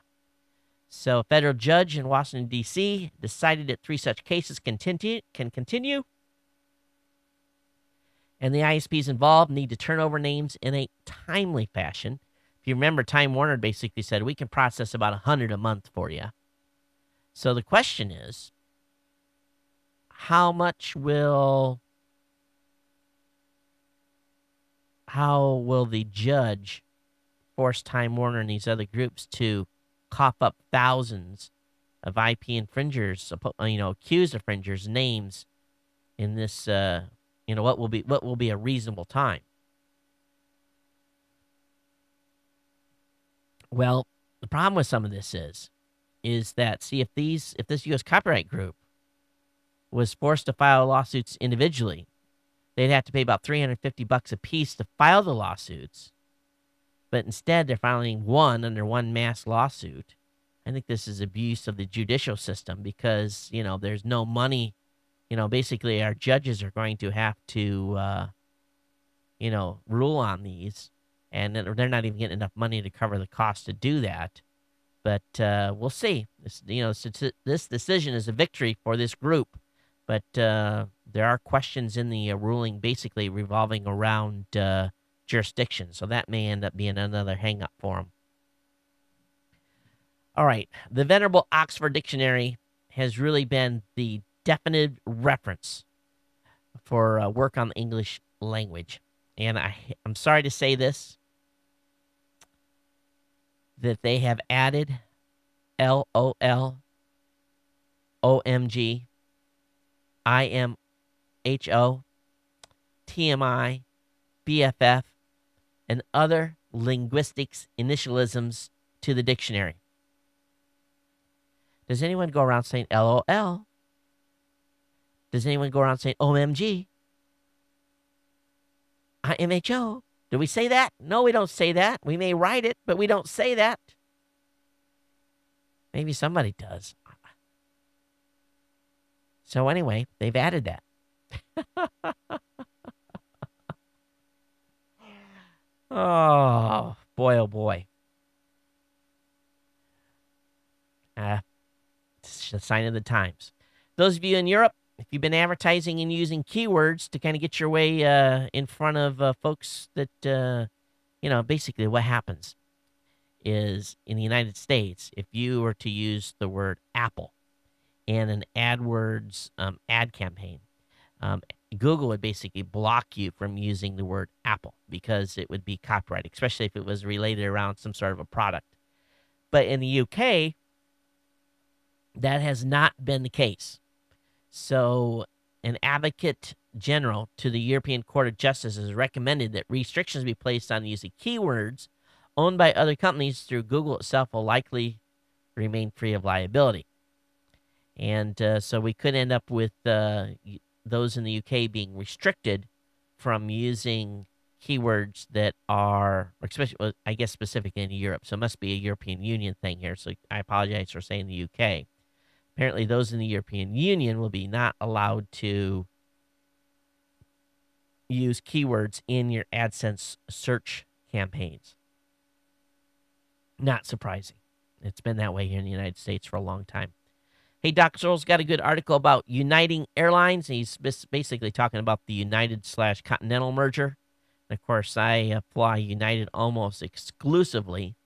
So a federal judge in Washington, D.C. decided that 3 such cases can continue. And the ISPs involved need to turn over names in a timely fashion. If you remember, Time Warner basically said, we can process about 100 a month for you. So the question is, how will the judge force Time Warner and these other groups to cough up thousands of IP infringers, accused infringers' names in this, what will be a reasonable time? Well, the problem with some of this is that, see, if this U.S. Copyright Group was forced to file lawsuits individually, they'd have to pay about $350 a piece to file the lawsuits. But instead, they're filing one under one mass lawsuit. I think this is abuse of the judicial system because, there's no money. Basically, our judges are going to have to, rule on these. And they're not even getting enough money to cover the cost to do that. But we'll see. This decision is a victory for this group. But there are questions in the ruling basically revolving around jurisdiction. So that may end up being another hang-up for them. All right. The Venerable Oxford Dictionary has really been the definitive reference for work on the English language. And I'm sorry to say this, that they have added LOL, OMG, IMHO, TMI, BFF, and other linguistics initialisms to the dictionary. Does anyone go around saying LOL? Does anyone go around saying OMG? IMHO? Do we say that? No, we don't say that. We may write it, but we don't say that. Maybe somebody does. So anyway, they've added that. Oh, boy, oh, boy. It's a sign of the times. Those of you in Europe, if you've been advertising and using keywords to kind of get your way in front of folks that, basically what happens is in the United States, if you were to use the word Apple in an AdWords ad campaign, Google would basically block you from using the word Apple because it would be copyrighted, especially if it was related around some sort of a product. But in the UK, that has not been the case. So an advocate General to the European Court of Justice has recommended that restrictions be placed on the use of keywords owned by other companies through Google itself will likely remain free of liability. And so we could end up with those in the UK being restricted from using keywords that are, especially, well, I guess, specific in Europe. So it must be a European Union thing here. So I apologize for saying the UK. Apparently, those in the European Union will be not allowed to use keywords in your AdSense search campaigns. Not surprising. It's been that way here in the United States for a long time. Hey, Doc Searle's got a good article about Uniting Airlines. He's basically talking about the United/Continental merger. And of course, I fly United almost exclusively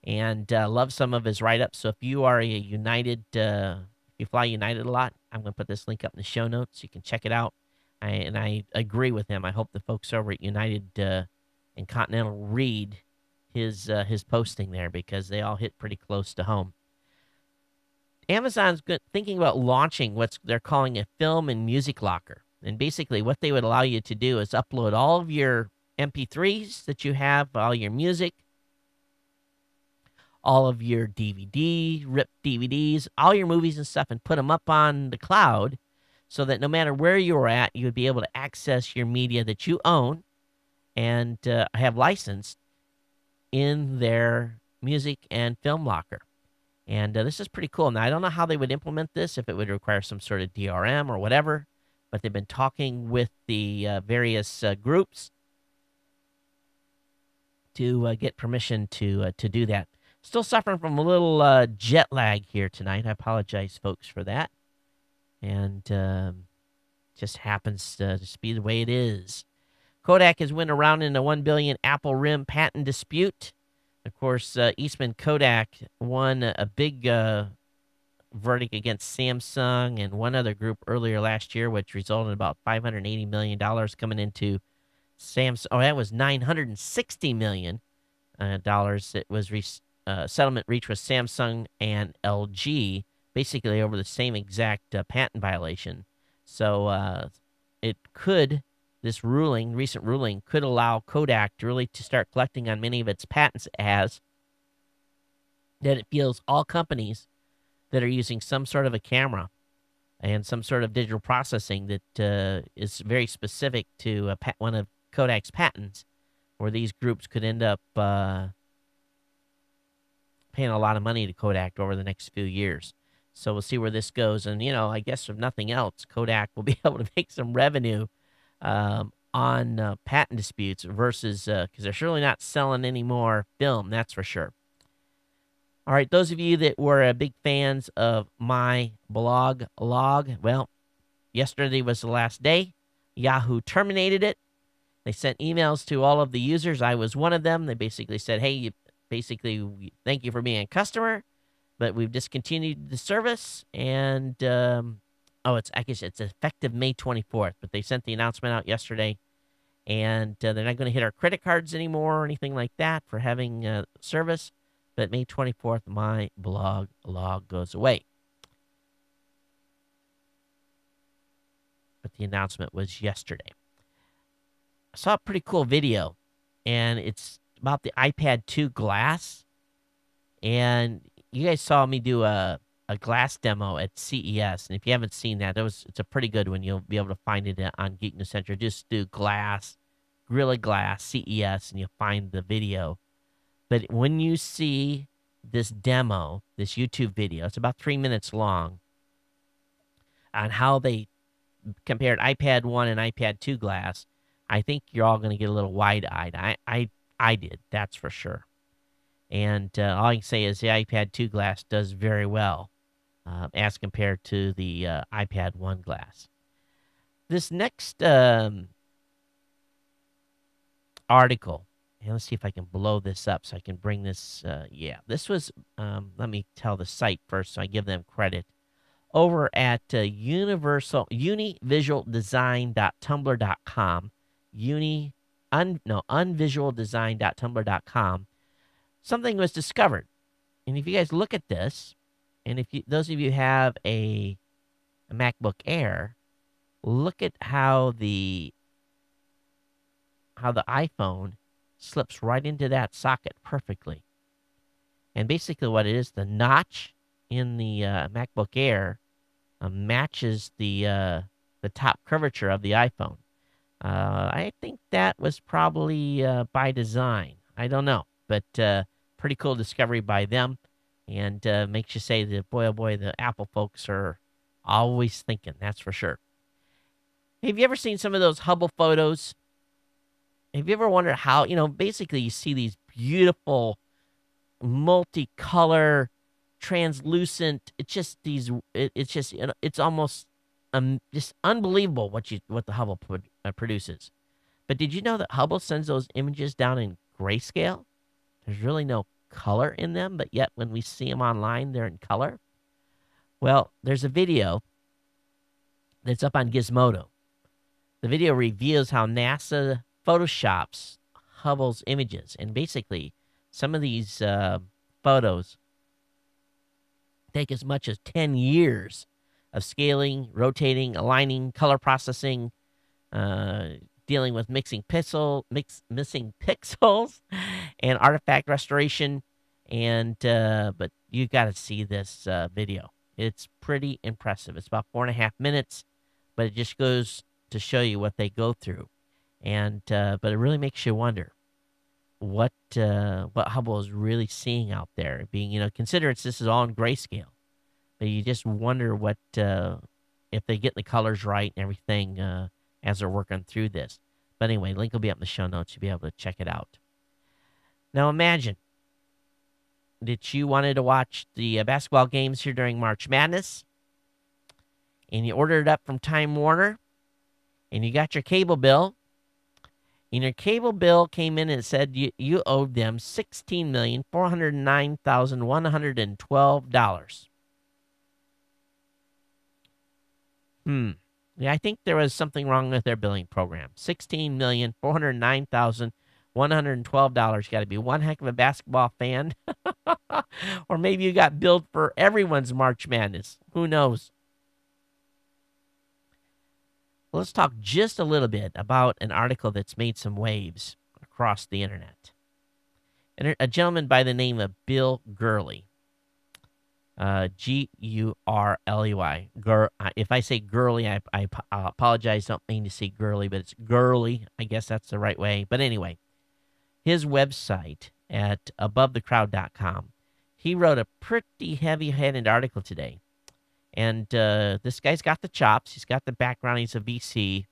and love some of his write-ups. So if you are a United, if you fly United a lot, I'm going to put this link up in the show notes. You can check it out. And I agree with him. I hope the folks over at United and Continental read his posting there because they all hit pretty close to home. Amazon's thinking about launching what they're calling a film and music locker. And basically what they would allow you to do is upload all of your MP3s that you have, all your music, all of your ripped DVDs, all your movies and stuff, and put them up on the cloud so that no matter where you're at, you would be able to access your media that you own and have licensed in their music and film locker. And this is pretty cool. Now, I don't know how they would implement this, if it would require some sort of DRM or whatever, but they've been talking with the various groups to get permission to do that. Still suffering from a little jet lag here tonight. I apologize, folks, for that. And just happens to just be the way it is. Kodak has went around in a $1 billion Apple rim patent dispute. Of course, Eastman Kodak won a big verdict against Samsung and one other group earlier last year, which resulted in about $580 million coming into Samsung. Oh, that was $960 million. It was settlement reached with Samsung and LG, basically over the same exact patent violation. So this recent ruling could allow Kodak to start collecting on many of its patents it has, that it feels all companies that are using some sort of a camera and some sort of digital processing that is very specific to one of Kodak's patents, where these groups could end up paying a lot of money to Kodak over the next few years. So we'll see where this goes. And, I guess if nothing else, Kodak will be able to make some revenue on patent disputes versus, because they're surely not selling any more film, that's for sure. All right, those of you that were big fans of my blog log, well, yesterday was the last day. Yahoo terminated it. They sent emails to all of the users. I was one of them. They basically said, hey, thank you for being a customer, but we've discontinued the service. And, it's effective May 24th, but they sent the announcement out yesterday. And they're not going to hit our credit cards anymore or anything like that for having service. But May 24th, my blog log goes away. But the announcement was yesterday. I saw a pretty cool video, and it's about the iPad 2 glass. And you guys saw me do a glass demo at CES. And if you haven't seen that, it's a pretty good one. You'll be able to find it on Geek News Center. Just do glass, Gorilla Glass, CES, and you'll find the video. But when you see this demo, this YouTube video, it's about 3 minutes long, on how they compared iPad 1 and iPad 2 glass, I think you're all going to get a little wide-eyed. I did, that's for sure. And all I can say is the iPad 2 glass does very well as compared to the iPad 1 glass. This next article, and let's see if I can blow this up so I can bring this. This was, let me tell the site first so I give them credit. Over at univisualdesign.tumblr.com, unvisualdesign.tumblr.com, something was discovered. And if you guys look at this, and those of you have a MacBook Air, look at how the iPhone slips right into that socket perfectly. And basically what it is, the notch in the MacBook Air matches the top curvature of the iPhone. I think that was probably by design. I don't know, but pretty cool discovery by them, and makes you say that, boy, oh boy, the Apple folks are always thinking, that's for sure. Have you ever seen some of those Hubble photos? Have you ever wondered how, basically you see these beautiful multicolor, translucent. It's just it's just it's almost just unbelievable what the Hubble produces. But did you know that Hubble sends those images down in grayscale? There's really no color in them, but yet when we see them online, they're in color. Well, there's a video that's up on Gizmodo. The video reveals how NASA photoshops Hubble's images, and basically some of these photos take as much as 10 years of scaling, rotating, aligning, color processing, dealing with missing pixels and artifact restoration. And but you got to see this video. It's pretty impressive. It's about 4.5 minutes, but it just goes to show you what they go through. And but it really makes you wonder what Hubble is really seeing out there. Being, consider this is all in grayscale, but you just wonder what if they get the colors right and everything as they're working through this. But anyway, link will be up in the show notes. You'll be able to check it out. Now imagine that you wanted to watch the basketball games here during March Madness, and you ordered it up from Time Warner, and you got your cable bill, and your cable bill came in and said you owed them $16,409,112. Yeah, I think there was something wrong with their billing program. $16,409,112. You got to be one heck of a basketball fan. Or maybe you got billed for everyone's March Madness. Who knows? Let's talk just a little bit about an article that's made some waves across the internet. And a gentleman by the name of Bill Gurley. Gurley. If I say Gurley, I apologize. Don't mean to say Gurley, but it's Gurley. I guess that's the right way. But anyway, his website at abovethecrowd.com, he wrote a pretty heavy-handed article today. And this guy's got the chops. He's got the background. He's a VC.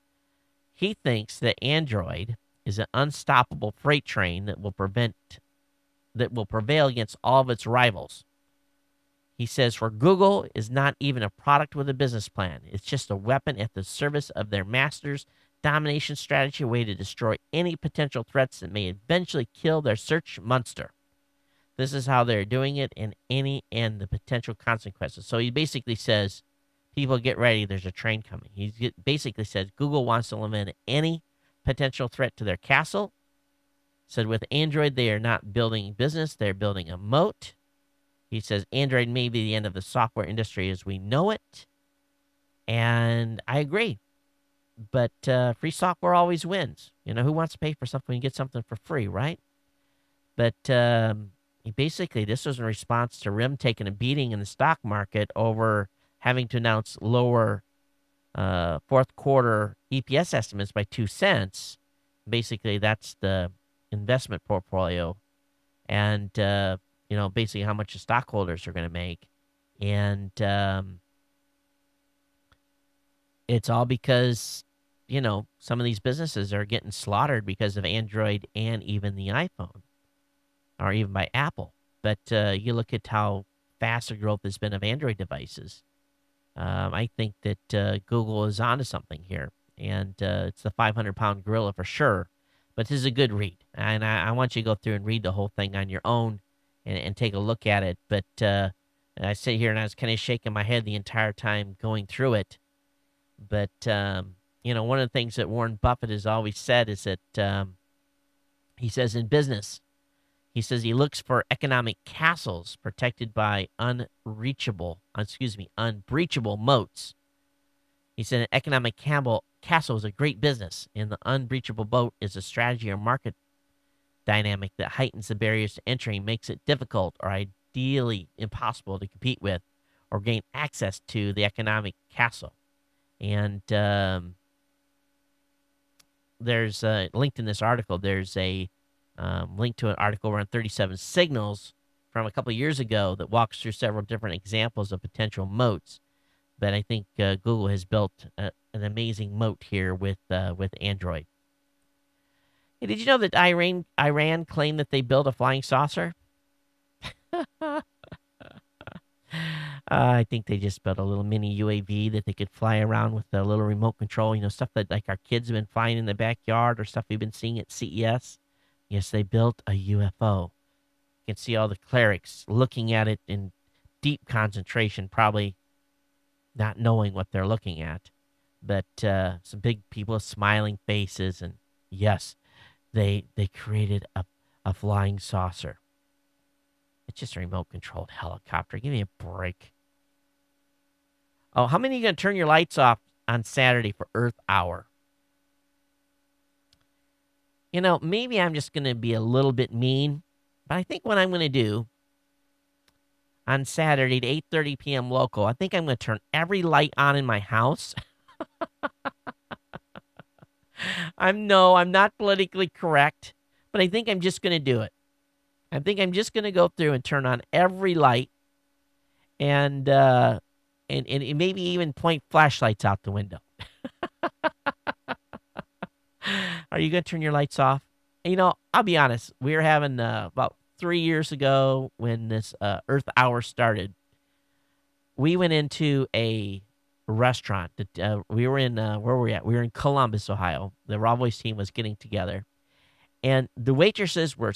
He thinks that Android is an unstoppable freight train that will prevail against all of its rivals. He says, for Google is not even a product with a business plan. It's just a weapon at the service of their master's domination strategy, a way to destroy any potential threats that may eventually kill their search monster. This is how they're doing it, and the potential consequences. So he basically says, people get ready, there's a train coming. He basically says Google wants to eliminate any potential threat to their castle. Said with Android, they are not building business, they're building a moat. He says Android may be the end of the software industry as we know it. And I agree. But free software always wins. Who wants to pay for something when you get something for free, right? But basically, this was in response to RIM taking a beating in the stock market over having to announce lower fourth quarter EPS estimates by 2 cents. Basically, that's the investment portfolio. And basically how much the stockholders are going to make. And it's all because, some of these businesses are getting slaughtered because of Android and even the iPhone, or even by Apple. But you look at how fast the growth has been of Android devices. I think that Google is onto something here. And it's the 500-pound gorilla for sure. But this is a good read. And I want you to go through and read the whole thing on your own. And take a look at it. But I sit here and I was kind of shaking my head the entire time going through it. But, one of the things that Warren Buffett has always said is that he says in business, he says he looks for economic castles protected by unbreachable moats. He said an economic castle is a great business, and the unbreachable boat is a strategy or market dynamic that heightens the barriers to entry and makes it difficult or ideally impossible to compete with or gain access to the economic castle. And there's linked in this article, there's a link to an article around 37 signals from a couple of years ago that walks through several different examples of potential moats. But I think Google has built an amazing moat here with Android. Hey, did you know that Iran claimed that they built a flying saucer? I think they just built a little mini UAV that they could fly around with a little remote control, stuff that like our kids have been flying in the backyard or stuff we've been seeing at CES. Yes, they built a UFO. You can see all the clerics looking at it in deep concentration, probably not knowing what they're looking at. But some big people with smiling faces, and yes, they created a flying saucer. It's just a remote-controlled helicopter. Give me a break. Oh, how many are you going to turn your lights off on Saturday for Earth Hour? Maybe I'm just going to be a little bit mean, but I think what I'm going to do on Saturday at 8:30 p.m. local, I think I'm going to turn every light on in my house. I'm not politically correct, but I think I'm just going to do it. I think I'm just going to go through and turn on every light and maybe even point flashlights out the window. Are you going to turn your lights off? I'll be honest. We were having about 3 years ago when this Earth Hour started, we went into a restaurant. That we were in, where were we at? We were in Columbus, Ohio. The Raw Voice team was getting together. And the waitresses were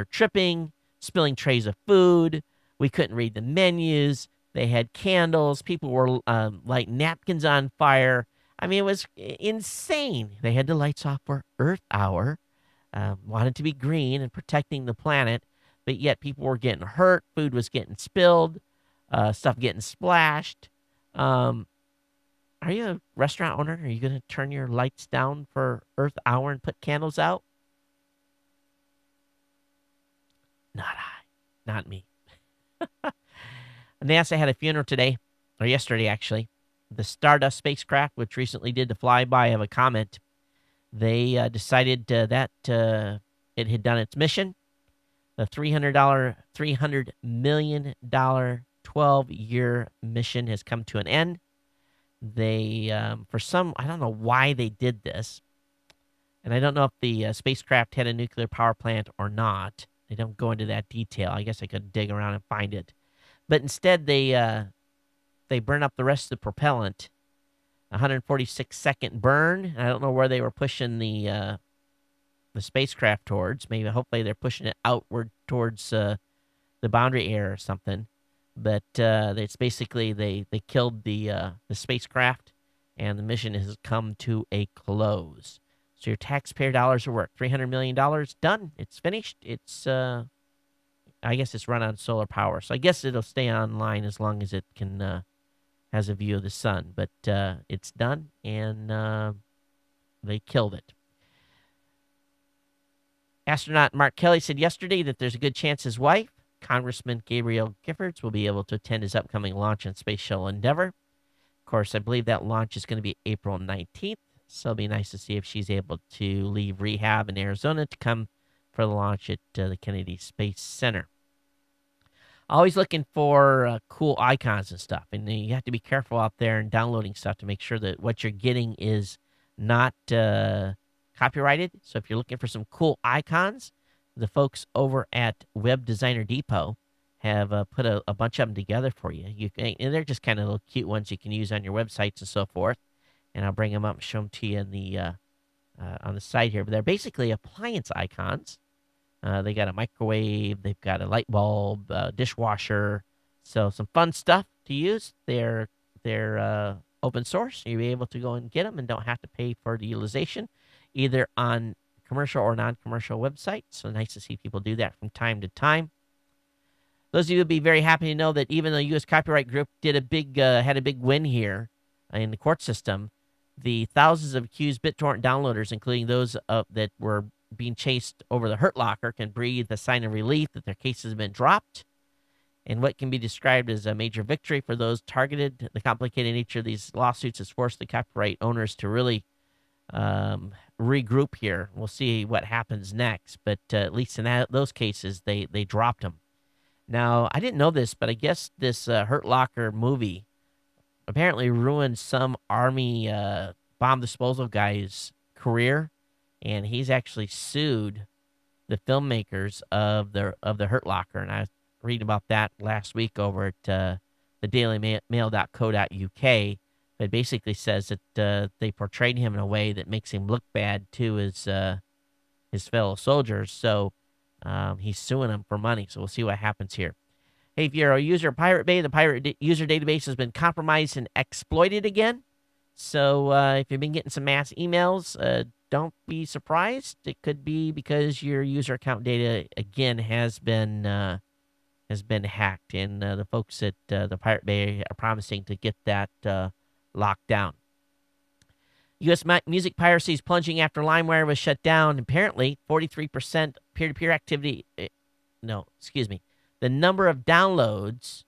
tripping, spilling trays of food. We couldn't read the menus. They had candles. People were lighting napkins on fire. I mean, it was insane. They had the lights off for Earth Hour. Wanted to be green and protecting the planet, but yet people were getting hurt. Food was getting spilled. Stuff getting splashed. Are you a restaurant owner? Are you going to turn your lights down for Earth Hour and put candles out? Not I. Not me. NASA had a funeral today, or yesterday actually. The Stardust spacecraft, which recently did the flyby of a comet, they decided that it had done its mission. The $300 million 12-year mission has come to an end. They, I don't know why they did this. And I don't know if the spacecraft had a nuclear power plant or not. They don't go into that detail. I guess I could dig around and find it. But instead, they burn up the rest of the propellant. 146-second burn. I don't know where they were pushing the spacecraft towards. Maybe, hopefully, they're pushing it outward towards the boundary air or something. But it's basically they killed the spacecraft, and the mission has come to a close. So your taxpayer dollars are worth $300 million. Done. It's finished. It's I guess it's run on solar power. So I guess it'll stay online as long as it can has a view of the sun. But it's done, and they killed it. Astronaut Mark Kelly said yesterday that there's a good chance his wife, Congressman Gabrielle Giffords, will be able to attend his upcoming launch on Space Shuttle Endeavour. Of course, I believe that launch is going to be April 19th. So it'll be nice to see if she's able to leave rehab in Arizona to come for the launch at the Kennedy Space Center. Always looking for cool icons and stuff. And you have to be careful out there and downloading stuff to make sure that what you're getting is not copyrighted. So if you're looking for some cool icons, the folks over at Web Designer Depot have put a bunch of them together for you. And they're just kind of little cute ones you can use on your websites and so forth. And I'll bring them up and show them to you in the on the site here. But they're basically appliance icons. They got a microwave, they've got a light bulb, dishwasher. So some fun stuff to use. They're open source. You'll be able to go and get them and don't have to pay for the utilization, either on commercial or non-commercial websites. So nice to see people do that from time to time. Those of you would be very happy to know that even though U.S. Copyright Group had a big win here, in the court system, the thousands of accused BitTorrent downloaders, including those that were being chased over the Hurt Locker, can breathe a sign of relief that their case has been dropped. And what can be described as a major victory for those targeted. The complicated nature of these lawsuits has forced the copyright owners to really regroup here. We'll see what happens next, but at least in those cases, they dropped them. Now, I didn't know this, but I guess this Hurt Locker movie apparently ruined some Army bomb disposal guy's career, and he's actually sued the filmmakers of the Hurt Locker, and I was reading about that last week over at thedailymail.co.uk. But basically says that they portrayed him in a way that makes him look bad to his fellow soldiers. So he's suing them for money. So we'll see what happens here. Hey, if you're a user of Pirate Bay, the pirate user database has been compromised and exploited again. So if you've been getting some mass emails, don't be surprised. It could be because your user account data again has been hacked, and the folks at the Pirate Bay are promising to get that locked down. U.S. music piracy is plunging after LimeWire was shut down. Apparently, 43% peer-to-peer activity. The number of downloads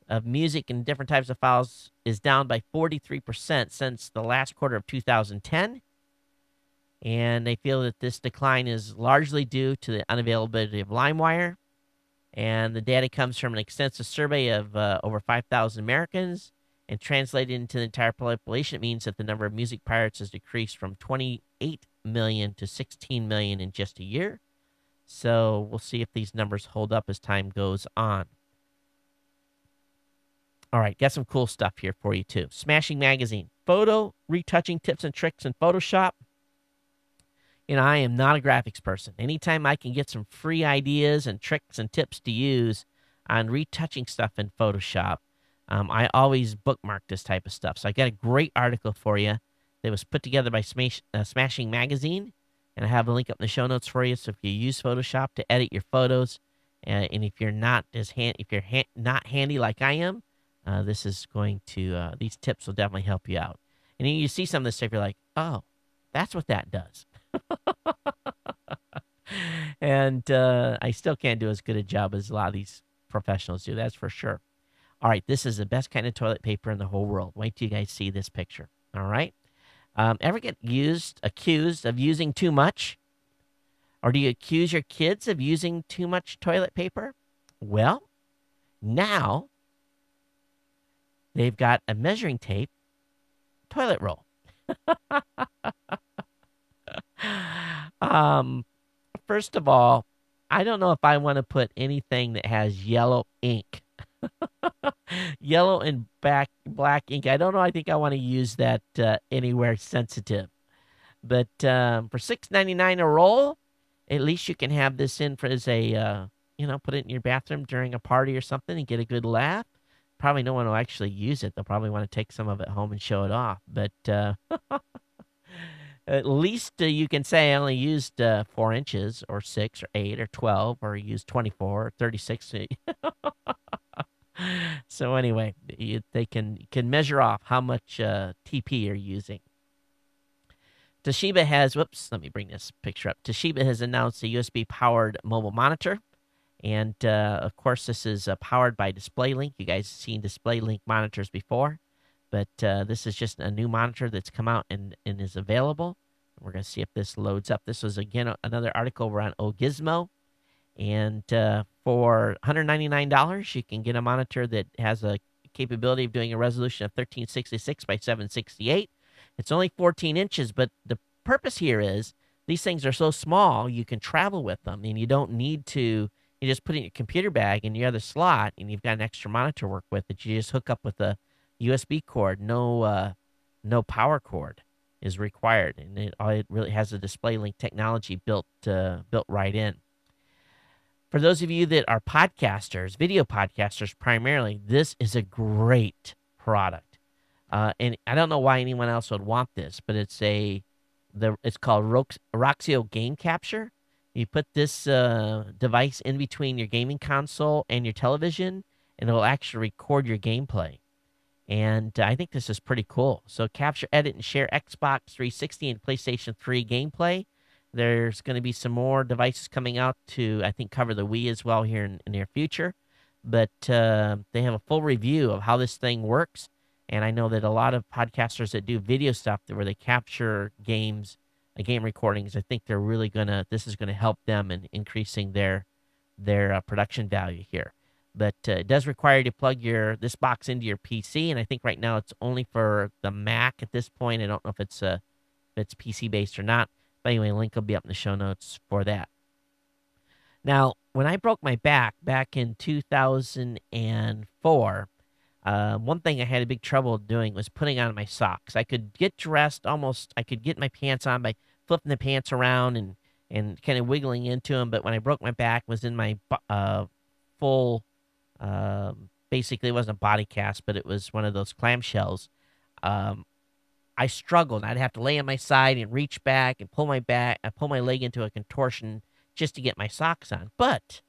of music and different types of files is down by 43% since the last quarter of 2010. And they feel that this decline is largely due to the unavailability of LimeWire. And the data comes from an extensive survey of over 5,000 Americans. And translated into the entire population, it means that the number of music pirates has decreased from 28 million to 16 million in just a year. So we'll see if these numbers hold up as time goes on. All right, got some cool stuff here for you, too. Smashing Magazine. Photo retouching tips and tricks in Photoshop. And I am not a graphics person. Anytime I can get some free ideas and tricks and tips to use on retouching stuff in Photoshop, I always bookmark this type of stuff. So I got a great article for you that was put together by Smashing Magazine, and I have a link up in the show notes for you. So if you use Photoshop to edit your photos, and if you're not not handy like I am, this is going to these tips will definitely help you out. And then you see some of this stuff, you're like, oh, that's what that does. And I still can't do as good a job as a lot of these professionals do. That's for sure. All right, this is the best kind of toilet paper in the whole world. Wait till you guys see this picture. All right. Ever get accused of using too much? Or do you accuse your kids of using too much toilet paper? Well, now they've got a measuring tape toilet roll. First of all, I don't know if I want to put anything that has yellow ink. Yellow and black ink. I don't know. I think I want to use that anywhere sensitive. But for $6.99 a roll, at least you can have this in for as a put it in your bathroom during a party or something and get a good laugh. Probably no one will actually use it. They'll probably want to take some of it home and show it off. But at least you can say I only used 4 inches or 6 or 8 or 12 or used 24 or 36. So anyway, they can measure off how much TP you're using. Toshiba has, let me bring this picture up. Toshiba has announced a USB-powered mobile monitor. And, of course, this is powered by DisplayLink. You guys have seen DisplayLink monitors before. But this is just a new monitor that's come out and is available. We're going to see if this loads up. This was, again, another article over on Gizmo. And for $199, you can get a monitor that has a capability of doing a resolution of 1366 by 768. It's only 14 inches, but the purpose here is these things are so small you can travel with them, and you don't need to. You just put it in your computer bag in your other slot, and you've got an extra monitor to work with that you just hook up with a USB cord. No power cord is required, and it really has a DisplayLink technology built right in. For those of you that are podcasters, video podcasters primarily, this is a great product. And I don't know why anyone else would want this, but it's called Roxio Game Capture. You put this device in between your gaming console and your television, and it'll actually record your gameplay. And I think this is pretty cool. So capture, edit, and share Xbox 360 and PlayStation 3 gameplay. There's going to be some more devices coming out to, I think, cover the Wii as well here in the near future. But they have a full review of how this thing works. And I know that a lot of podcasters that do video stuff where they capture games, game recordings, I think they're really this is going to help them in increasing their production value here. But it does require you to plug this box into your PC, and I think right now it's only for the Mac at this point. I don't know if it's PC based or not. But anyway, link will be up in the show notes for that. Now, when I broke my back in 2004, one thing I had a big trouble doing was putting on my socks. I could get dressed I could get my pants on by flipping the pants around and kind of wiggling into them. But when I broke my back, it was in my full, basically it wasn't a body cast, but it was one of those clamshells. I struggled. I'd have to lay on my side and reach back and pull my leg into a contortion just to get my socks on. But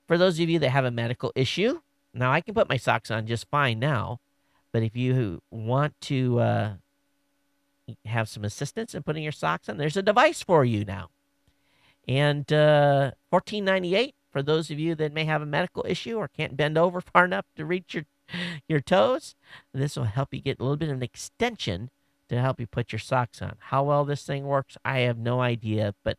for those of you that have a medical issue, now I can put my socks on just fine now. But if you want to have some assistance in putting your socks on, there's a device for you now. And $14.98 for those of you that may have a medical issue or can't bend over far enough to reach your toes. This will help you get a little bit of an extension to help you put your socks on. How well this thing works, I have no idea, but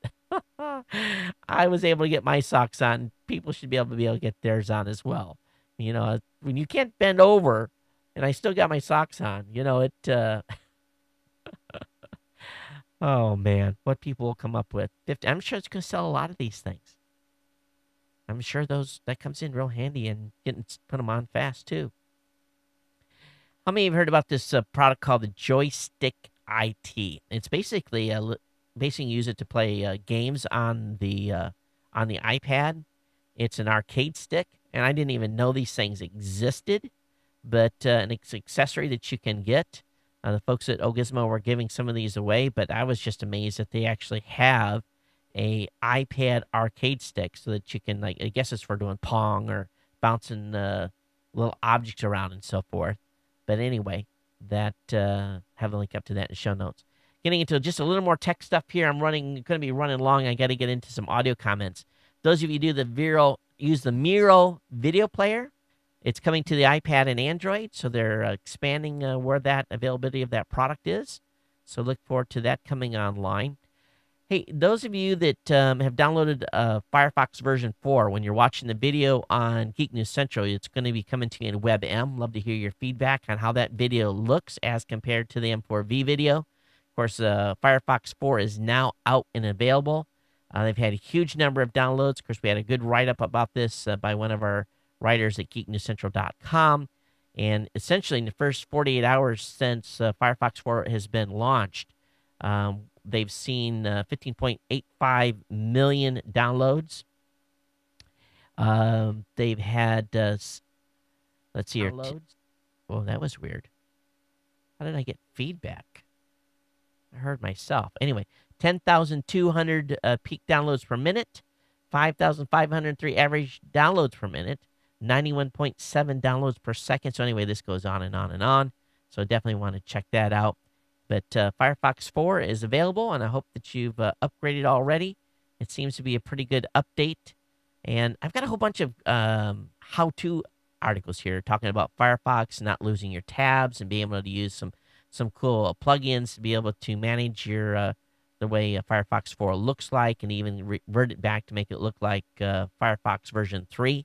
I was able to get my socks on. People should be able to get theirs on as well. You know, when you can't bend over and I still got my socks on, oh man, what people will come up with. I'm sure it's going to sell a lot of these things. I'm sure that comes in real handy and put them on fast too. How many have heard about this product called the Joystick IT? It's basically use it to play games on the iPad. It's an arcade stick, and I didn't even know these things existed, but an accessory that you can get. The folks at Ogizmo were giving some of these away, but I was just amazed that they actually have a iPad arcade stick so that you can, I guess it's for doing Pong or bouncing little objects around and so forth. But anyway, have a link up to that in the show notes. Getting into just a little more tech stuff here. I'm going to be running long. I got to get into some audio comments. Those of you who use the Miro video player, it's coming to the iPad and Android, so they're expanding where that availability of that product is. So look forward to that coming online. Hey, those of you that have downloaded Firefox version 4, when you're watching the video on Geek News Central, it's going to be coming to you in WebM. Love to hear your feedback on how that video looks as compared to the M4V video. Of course, Firefox 4 is now out and available. They've had a huge number of downloads. Of course, we had a good write-up about this by one of our writers at geeknewscentral.com. And essentially, in the first 48 hours since Firefox 4 has been launched, they've seen 15.85 million downloads. They've had, let's see here. Oh, that was weird. How did I get feedback? I heard myself. Anyway, 10,200 peak downloads per minute, 5,503 average downloads per minute, 91.7 downloads per second. So anyway, this goes on and on and on. So definitely want to check that out. But Firefox 4 is available, and I hope that you've upgraded already. It seems to be a pretty good update. And I've got a whole bunch of how-to articles here talking about Firefox, not losing your tabs, and being able to use some cool plugins to be able to manage your the way Firefox 4 looks like, and even revert it back to make it look like Firefox version 3.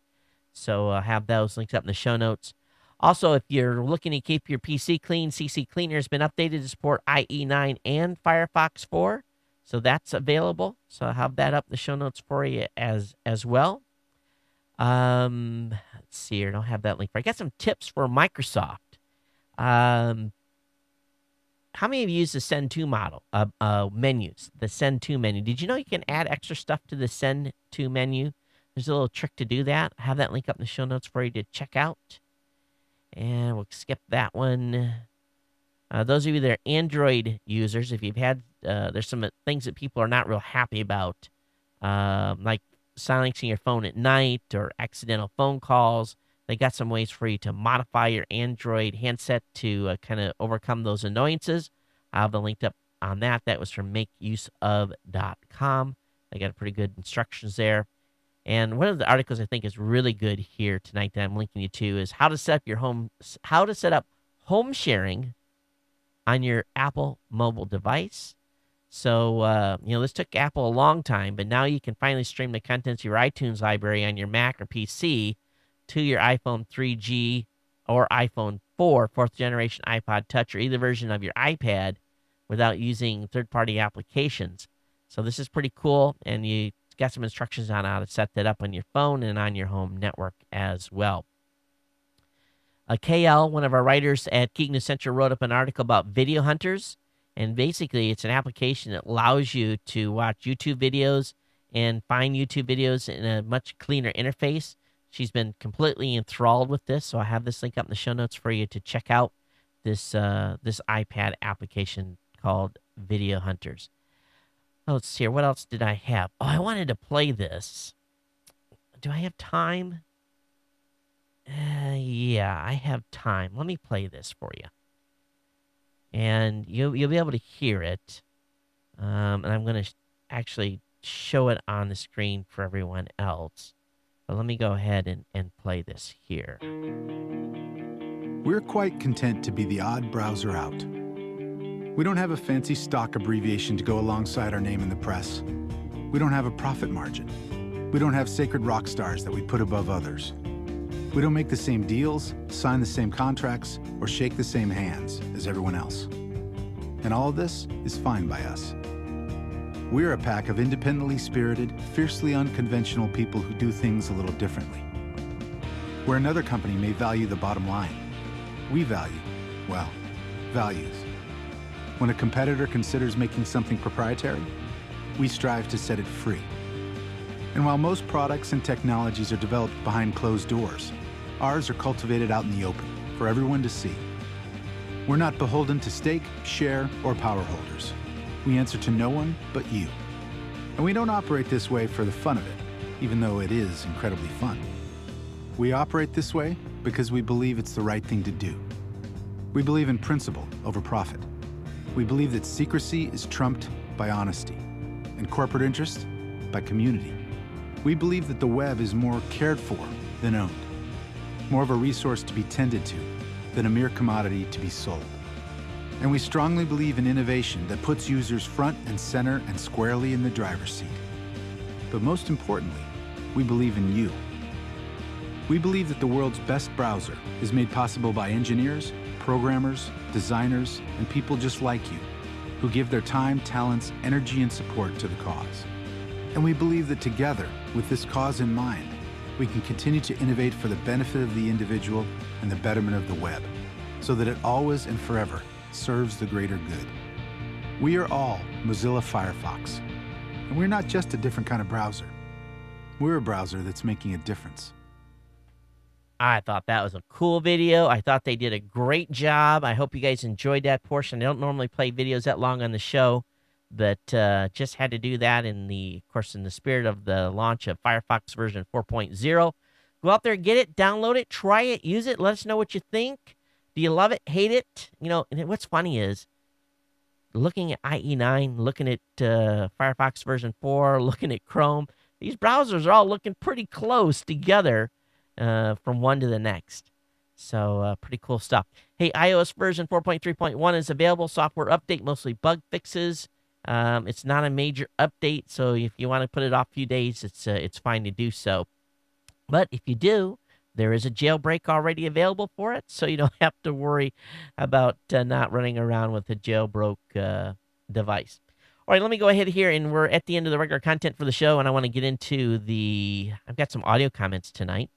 So have those links up in the show notes. Also, if you're looking to keep your PC clean, CC Cleaner has been updated to support IE9 and Firefox 4. So that's available. So I'll have that up in the show notes for you as well. Let's see here. I don't have that link. I got some tips for Microsoft. How many of you use the Send To model menus? The Send To menu. Did you know you can add extra stuff to the Send To menu? There's a little trick to do that. I have that link up in the show notes for you to check out. And we'll skip that one. Those of you that are Android users, if you've had, there's some things that people are not real happy about, like silencing your phone at night or accidental phone calls. They got some ways for you to modify your Android handset to kind of overcome those annoyances. I'll have the link up on that. That was from makeuseof.com. They got pretty good instructions there. And one of the articles I think is really good here tonight that I'm linking you to is how to set up home sharing on your Apple mobile device. So, this took Apple a long time, but now you can finally stream the contents of your iTunes library on your Mac or PC to your iPhone 3G or iPhone 4, fourth generation iPod Touch, or either version of your iPad without using third-party applications. So this is pretty cool, and you got some instructions on how to set that up on your phone and on your home network as well. KL, one of our writers at Geek News Central, wrote up an article about Video Hunters, and basically it's an application that allows you to watch YouTube videos and find YouTube videos in a much cleaner interface. She's been completely enthralled with this, so I have this link up in the show notes for you to check out this iPad application called Video Hunters. Let's see here. What else did I have? Oh, I wanted to play this. Do I have time? Yeah, I have time. Let me play this for you. And you'll be able to hear it. And I'm going to actually show it on the screen for everyone else. But let me go ahead and play this here. We're quite content to be the odd browser out. We don't have a fancy stock abbreviation to go alongside our name in the press. We don't have a profit margin. We don't have sacred rock stars that we put above others. We don't make the same deals, sign the same contracts, or shake the same hands as everyone else. And all of this is fine by us. We're a pack of independently spirited, fiercely unconventional people who do things a little differently. Where another company may value the bottom line, we value, well, values. When a competitor considers making something proprietary, we strive to set it free. And while most products and technologies are developed behind closed doors, ours are cultivated out in the open for everyone to see. We're not beholden to stake, share, or power holders. We answer to no one but you. And we don't operate this way for the fun of it, even though it is incredibly fun. We operate this way because we believe it's the right thing to do. We believe in principle over profit. We believe that secrecy is trumped by honesty, and corporate interest by community. We believe that the web is more cared for than owned, more of a resource to be tended to than a mere commodity to be sold. And we strongly believe in innovation that puts users front and center and squarely in the driver's seat. But most importantly, we believe in you. We believe that the world's best browser is made possible by engineers, programmers, designers, and people just like you, who give their time, talents, energy, and support to the cause. And we believe that together, with this cause in mind, we can continue to innovate for the benefit of the individual and the betterment of the web, so that it always and forever serves the greater good. We are all Mozilla Firefox, and we're not just a different kind of browser. We're a browser that's making a difference. I thought that was a cool video. I thought they did a great job. I hope you guys enjoyed that portion. I don't normally play videos that long on the show, but just had to do that in the spirit of the launch of Firefox version 4.0. Go out there, get it, download it, try it, use it. Let us know what you think. Do you love it, hate it? And what's funny is looking at IE9, looking at Firefox version 4, looking at Chrome, these browsers are all looking pretty close together from one to the next. So pretty cool stuff. Hey, iOS version 4.3.1 is available. Software update, mostly bug fixes. It's not a major update, so if you want to put it off a few days, it's fine to do so. But if you do, there is a jailbreak already available for it, so you don't have to worry about not running around with a jailbroke device. All right, let me go ahead here, and we're at the end of the regular content for the show, and I want to get into I've got some audio comments tonight.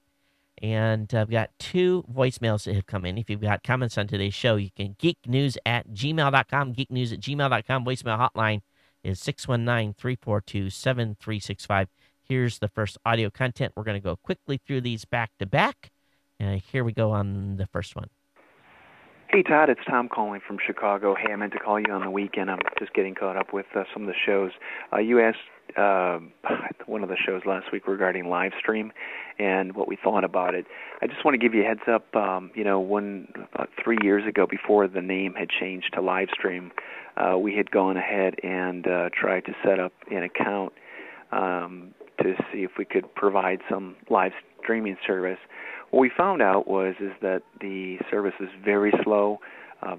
And I've got 2 voicemails that have come in. If you've got comments on today's show, you can geeknews@gmail.com. Geeknews@gmail.com. Voicemail hotline is 619-342-7365. Here's the first audio content. We're going to go quickly through these back to back. Here we go on the first one. Hey, Todd, it's Tom calling from Chicago. Hey, I meant to call you on the weekend. I'm just getting caught up with some of the shows. You asked one of the shows last week regarding live stream and what we thought about it. I just want to give you a heads up. About 3 years ago, before the name had changed to live stream, we had gone ahead and tried to set up an account to see if we could provide some live streaming service. What we found out is that the service is very slow,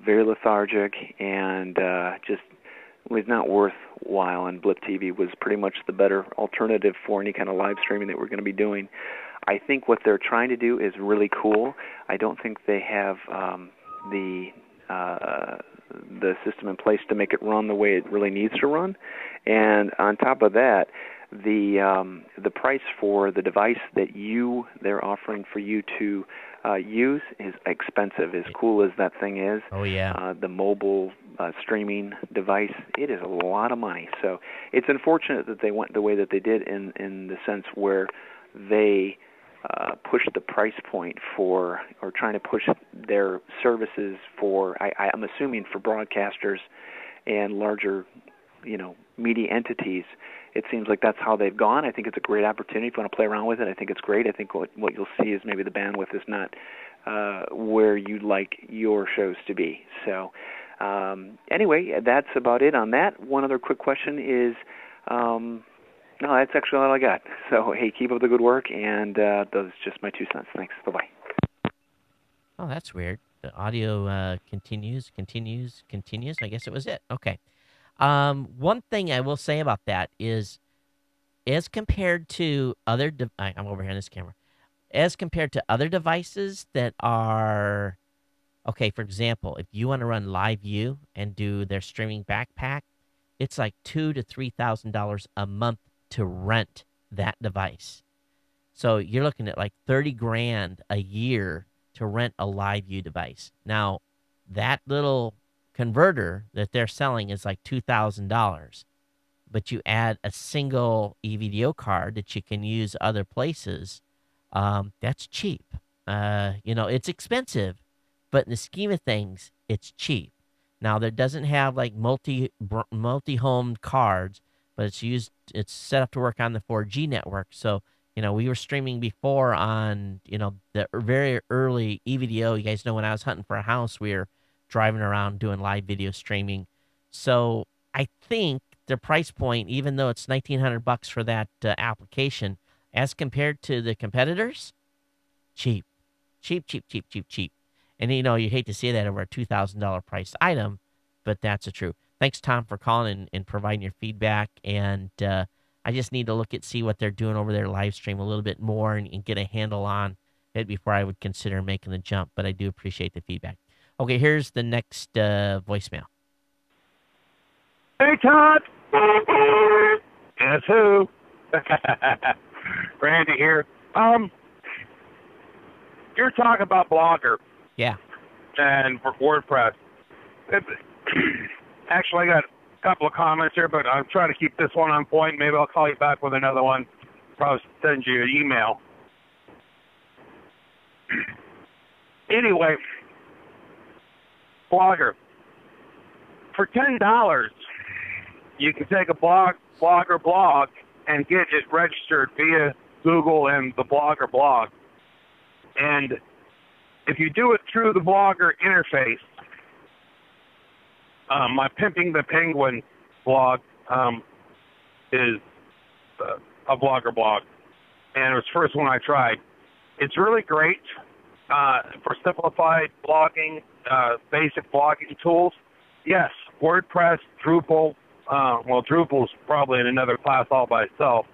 very lethargic, and just was not worthwhile. And Blip TV was pretty much the better alternative for any kind of live streaming that we're going to be doing. I think what they're trying to do is really cool. I don't think they have the system in place to make it run the way it really needs to run. And on top of that, the price for the device that they're offering for you to use is expensive. As cool as that thing is, the mobile streaming device, it is a lot of money. So it's unfortunate that they went the way that they did in the sense where they pushed the price point for, or trying to push their services for, I'm assuming for broadcasters and larger, media entities. It seems like that's how they've gone. I think it's a great opportunity. If you want to play around with it, I think it's great. I think what you'll see is maybe the bandwidth is not where you'd like your shows to be. So anyway, that's about it on that. One other quick question is, no, that's actually all I got. So, hey, keep up the good work, and those are just my 2 cents. Thanks. Bye-bye. Oh, that's weird. The audio continues. I guess it was it. Okay. One thing I will say about that is, as compared to other, I'm over here on this camera, as compared to other devices that are, okay, for example, if you want to run Live View and do their streaming backpack, it's like $2,000 to $3,000 a month to rent that device. So you're looking at like $30,000 a year to rent a Live View device. Now, that little converter that they're selling is like $2,000, but you add a single EVDO card that you can use other places. That's cheap. It's expensive, but in the scheme of things, it's cheap. Now, there doesn't have like multi-home cards, but it's set up to work on the 4G network. So, we were streaming before on, the very early EVDO. You guys know when I was hunting for a house, we were driving around doing live video streaming. So I think the price point, even though it's $1,900 for that application, as compared to the competitors, cheap. And you hate to see that over a $2,000 priced item, but that's the truth. Thanks, Tom, for calling and providing your feedback. And I just need to see what they're doing over their live stream a little bit more and get a handle on it before I would consider making the jump. But I do appreciate the feedback. Okay, here's the next voicemail. Hey, Todd. Guess who? Randy here. You're talking about Blogger. Yeah. And WordPress. Actually, I got a couple of comments here, but I'm trying to keep this one on point. Maybe I'll call you back with another one. Probably send you an email. Anyway, Blogger. For $10, you can take a Blogger blog and get it registered via Google and the Blogger blog. And if you do it through the Blogger interface, my Pimping the Penguin blog is a Blogger blog, and it was the first one I tried. It's really great for simplified blogging, basic blogging tools. Yes, WordPress, Drupal. Drupal's probably in another class all by itself.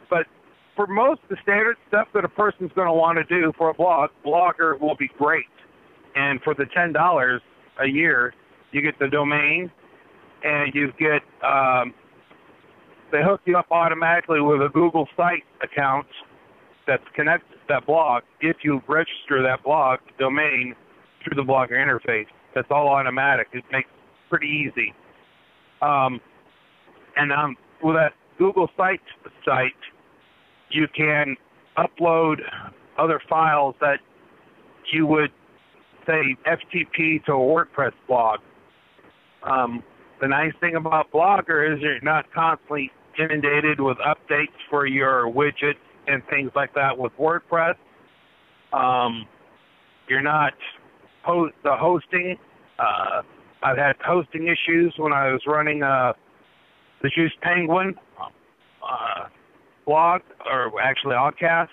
But for most of the standard stuff that a person's going to want to do for a blog, Blogger will be great. And for the $10 a year, you get the domain, and you get they hook you up automatically with a Google site account that's connected to that blog if you register that blog domain through the Blogger interface. That's all automatic. It makes it pretty easy. And with that Google site, you can upload other files that you would say, FTP to a WordPress blog. The nice thing about Blogger is you're not constantly inundated with updates for your widgets and things like that with WordPress. You're not the hosting. I've had hosting issues when I was running the Juice Penguin blog, or actually Oddcast.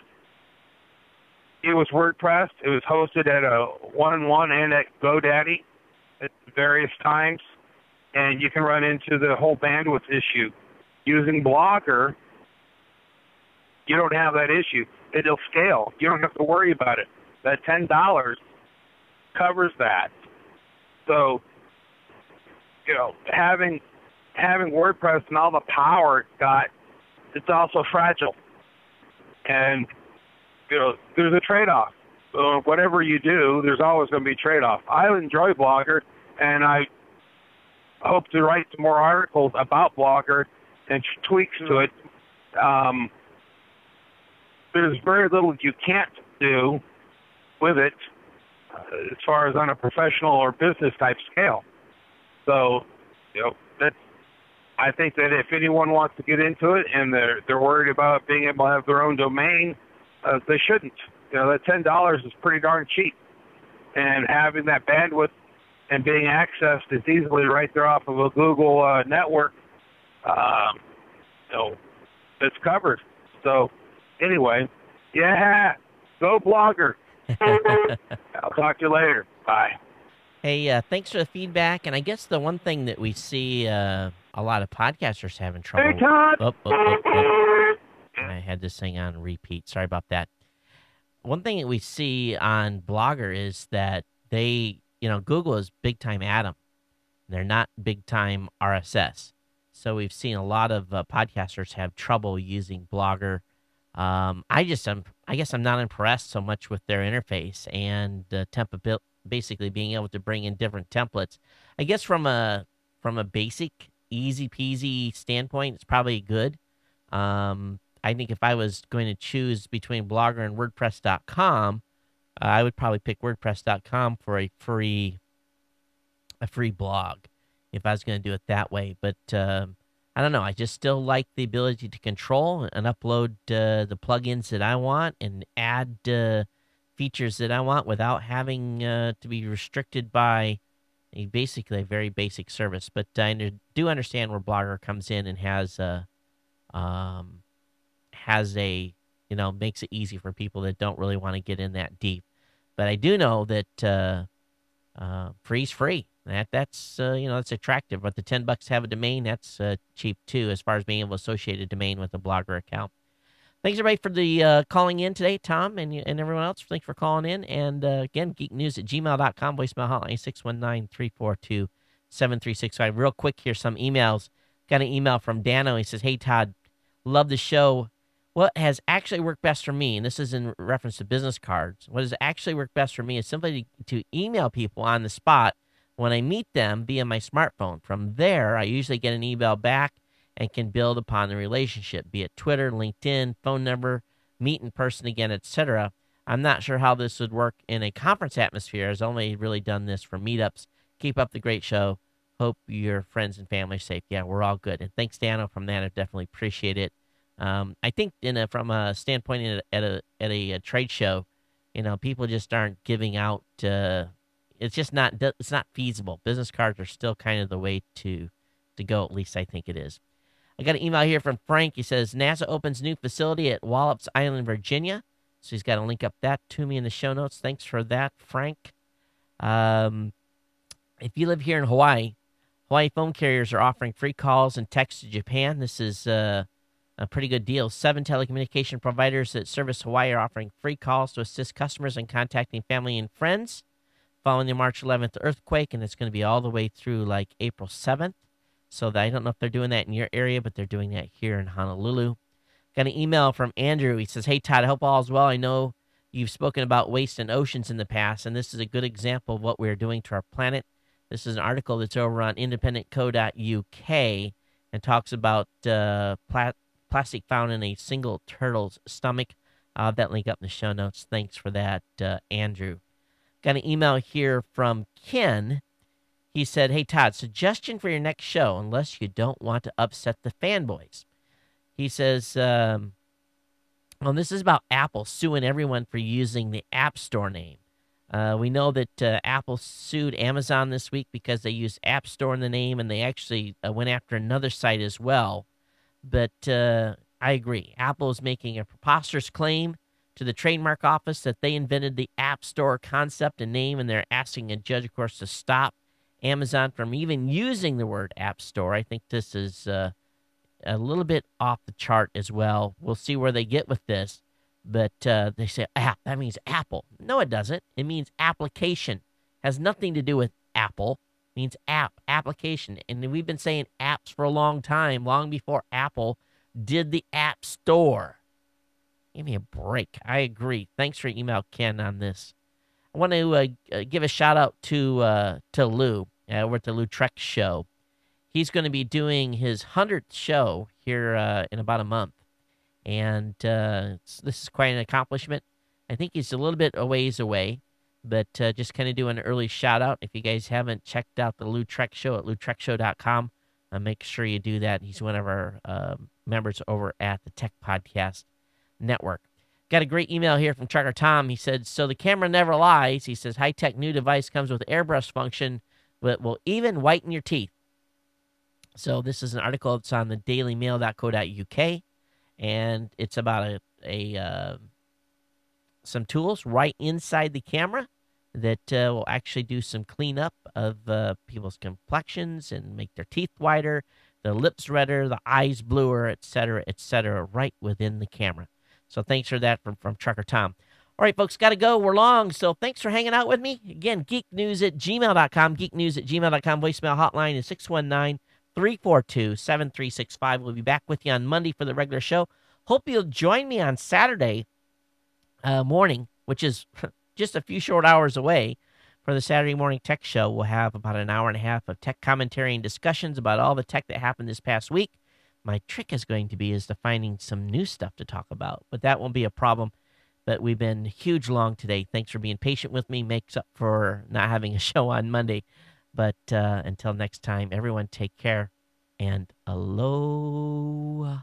It was WordPress. It was hosted at a 1-on-1 and at GoDaddy at various times, and you can run into the whole bandwidth issue. Using Blogger, you don't have that issue. It'll scale. You don't have to worry about it. That $10 covers that. So, having WordPress and all the power it got, it's also fragile. And, there's a trade-off. So whatever you do, there's always going to be a trade-off. I enjoy Blogger, and I hope to write some more articles about Blogger and tweaks to it. There's very little you can't do with it as far as on a professional or business type scale. So, I think that if anyone wants to get into it and they're worried about being able to have their own domain, they shouldn't. That $10 is pretty darn cheap, and having that bandwidth and being accessed as easily right there off of a Google network, it's covered. So, anyway, go Blogger. I'll talk to you later. Bye. Hey, thanks for the feedback. And I guess the one thing that we see a lot of podcasters having trouble. Hey, Todd. I had this thing on repeat. Sorry about that. One thing that we see on Blogger is that Google is big time Atom. They're not big time RSS. So we've seen a lot of podcasters have trouble using Blogger. I guess I'm not impressed so much with their interface and basically being able to bring in different templates. I guess from a basic, easy peasy standpoint, it's probably good. I think if I was going to choose between Blogger and WordPress.com, I would probably pick WordPress.com for a free blog if I was going to do it that way. But I don't know. I just still like the ability to control and upload the plugins that I want and add features that I want without having to be restricted by basically a very basic service. But I do understand where Blogger comes in and has makes it easy for people that don't really want to get in that deep. But I do know that free's free. That's attractive. But the $10 to have a domain, that's cheap too, as far as being able to associate a domain with a Blogger account. Thanks everybody for the calling in today, Tom and everyone else. Thanks for calling in. And again, geeknews@gmail.com, voicemail hotline 619-342-7365. Real quick here, some emails. Got an email from Dano. He says, "Hey Todd, love the show. What has actually worked best for me," and this is in reference to business cards, what has actually worked best for me is simply to email people on the spot when I meet them via my smartphone. From there, I usually get an email back and can build upon the relationship, be it Twitter, LinkedIn, phone number, meet in person again, etc. I'm not sure how this would work in a conference atmosphere. I've only really done this for meetups. Keep up the great show. Hope your friends and family are safe. Yeah, we're all good. And thanks, Dano, from that. I definitely appreciate it. I think from a standpoint at a trade show, people just aren't giving out. It's not feasible. Business cards are still kind of the way to go. At least I think it is. I got an email here from Frank. He says NASA opens new facility at Wallops Island, Virginia. So he's got a link up that to me in the show notes. Thanks for that, Frank. If you live here in Hawaii phone carriers are offering free calls and texts to Japan. This is a pretty good deal. 7 telecommunication providers that service Hawaii are offering free calls to assist customers in contacting family and friends following the March 11th earthquake, and it's going to be all the way through like April 7th. So I don't know if they're doing that in your area, but they're doing that here in Honolulu. Got an email from Andrew. He says, "Hey, Todd, I hope all is well. I know you've spoken about waste in oceans in the past, and this is a good example of what we're doing to our planet. This is an article that's over on independentco.uk and talks about plastic found in a single turtle's stomach. I'll have that link up in the show notes. Thanks for that, Andrew." Got an email here from Ken. He said, "Hey, Todd, suggestion for your next show, unless you don't want to upset the fanboys." He says, well, this is about Apple suing everyone for using the App Store name. We know that Apple sued Amazon this week because they used App Store in the name, and they actually went after another site as well. But I agree. Apple is making a preposterous claim to the trademark office that they invented the App Store concept and name, and they're asking a judge, of course, to stop Amazon from even using the word App Store. I think this is a little bit off the chart as well. We'll see where they get with this. But they say app, that means Apple. No, it doesn't. It means application. Has nothing to do with Apple. It means app, application. And we've been saying apps for a long time, long before Apple did the App Store. Give me a break. I agree. Thanks for your email, Ken, on this. I want to give a shout out to Lou. We're at the Lou Trek Show. He's going to be doing his 100th show here in about a month. And this is quite an accomplishment. I think he's a little bit a ways away, but just kind of do an early shout out. If you guys haven't checked out the Lou Trek Show at loutrekshow.com, make sure you do that. He's one of our members over at the Tech Podcast Network. Got a great email here from Trucker Tom. He said, "So the camera never lies." He says, "High-tech new device comes with airbrush function, but will even whiten your teeth." So this is an article that's on the dailymail.co.uk, and it's about some tools right inside the camera that will actually do some cleanup of people's complexions and make their teeth whiter, the lips redder, the eyes bluer, etc., right within the camera. So thanks for that from Trucker Tom. All right, folks, got to go. We're long, so thanks for hanging out with me. Again, geeknews@gmail.com, geeknews@gmail.com. Voicemail hotline is 619-342-7365. We'll be back with you on Monday for the regular show. Hope you'll join me on Saturday morning, which is just a few short hours away, for the Saturday morning tech show. We'll have about an hour and a half of tech commentary and discussions about all the tech that happened this past week. My trick is going to be to finding some new stuff to talk about, but that won't be a problem. But we've been huge long today. Thanks for being patient with me. Makes up for not having a show on Monday. But until next time, everyone take care and aloha.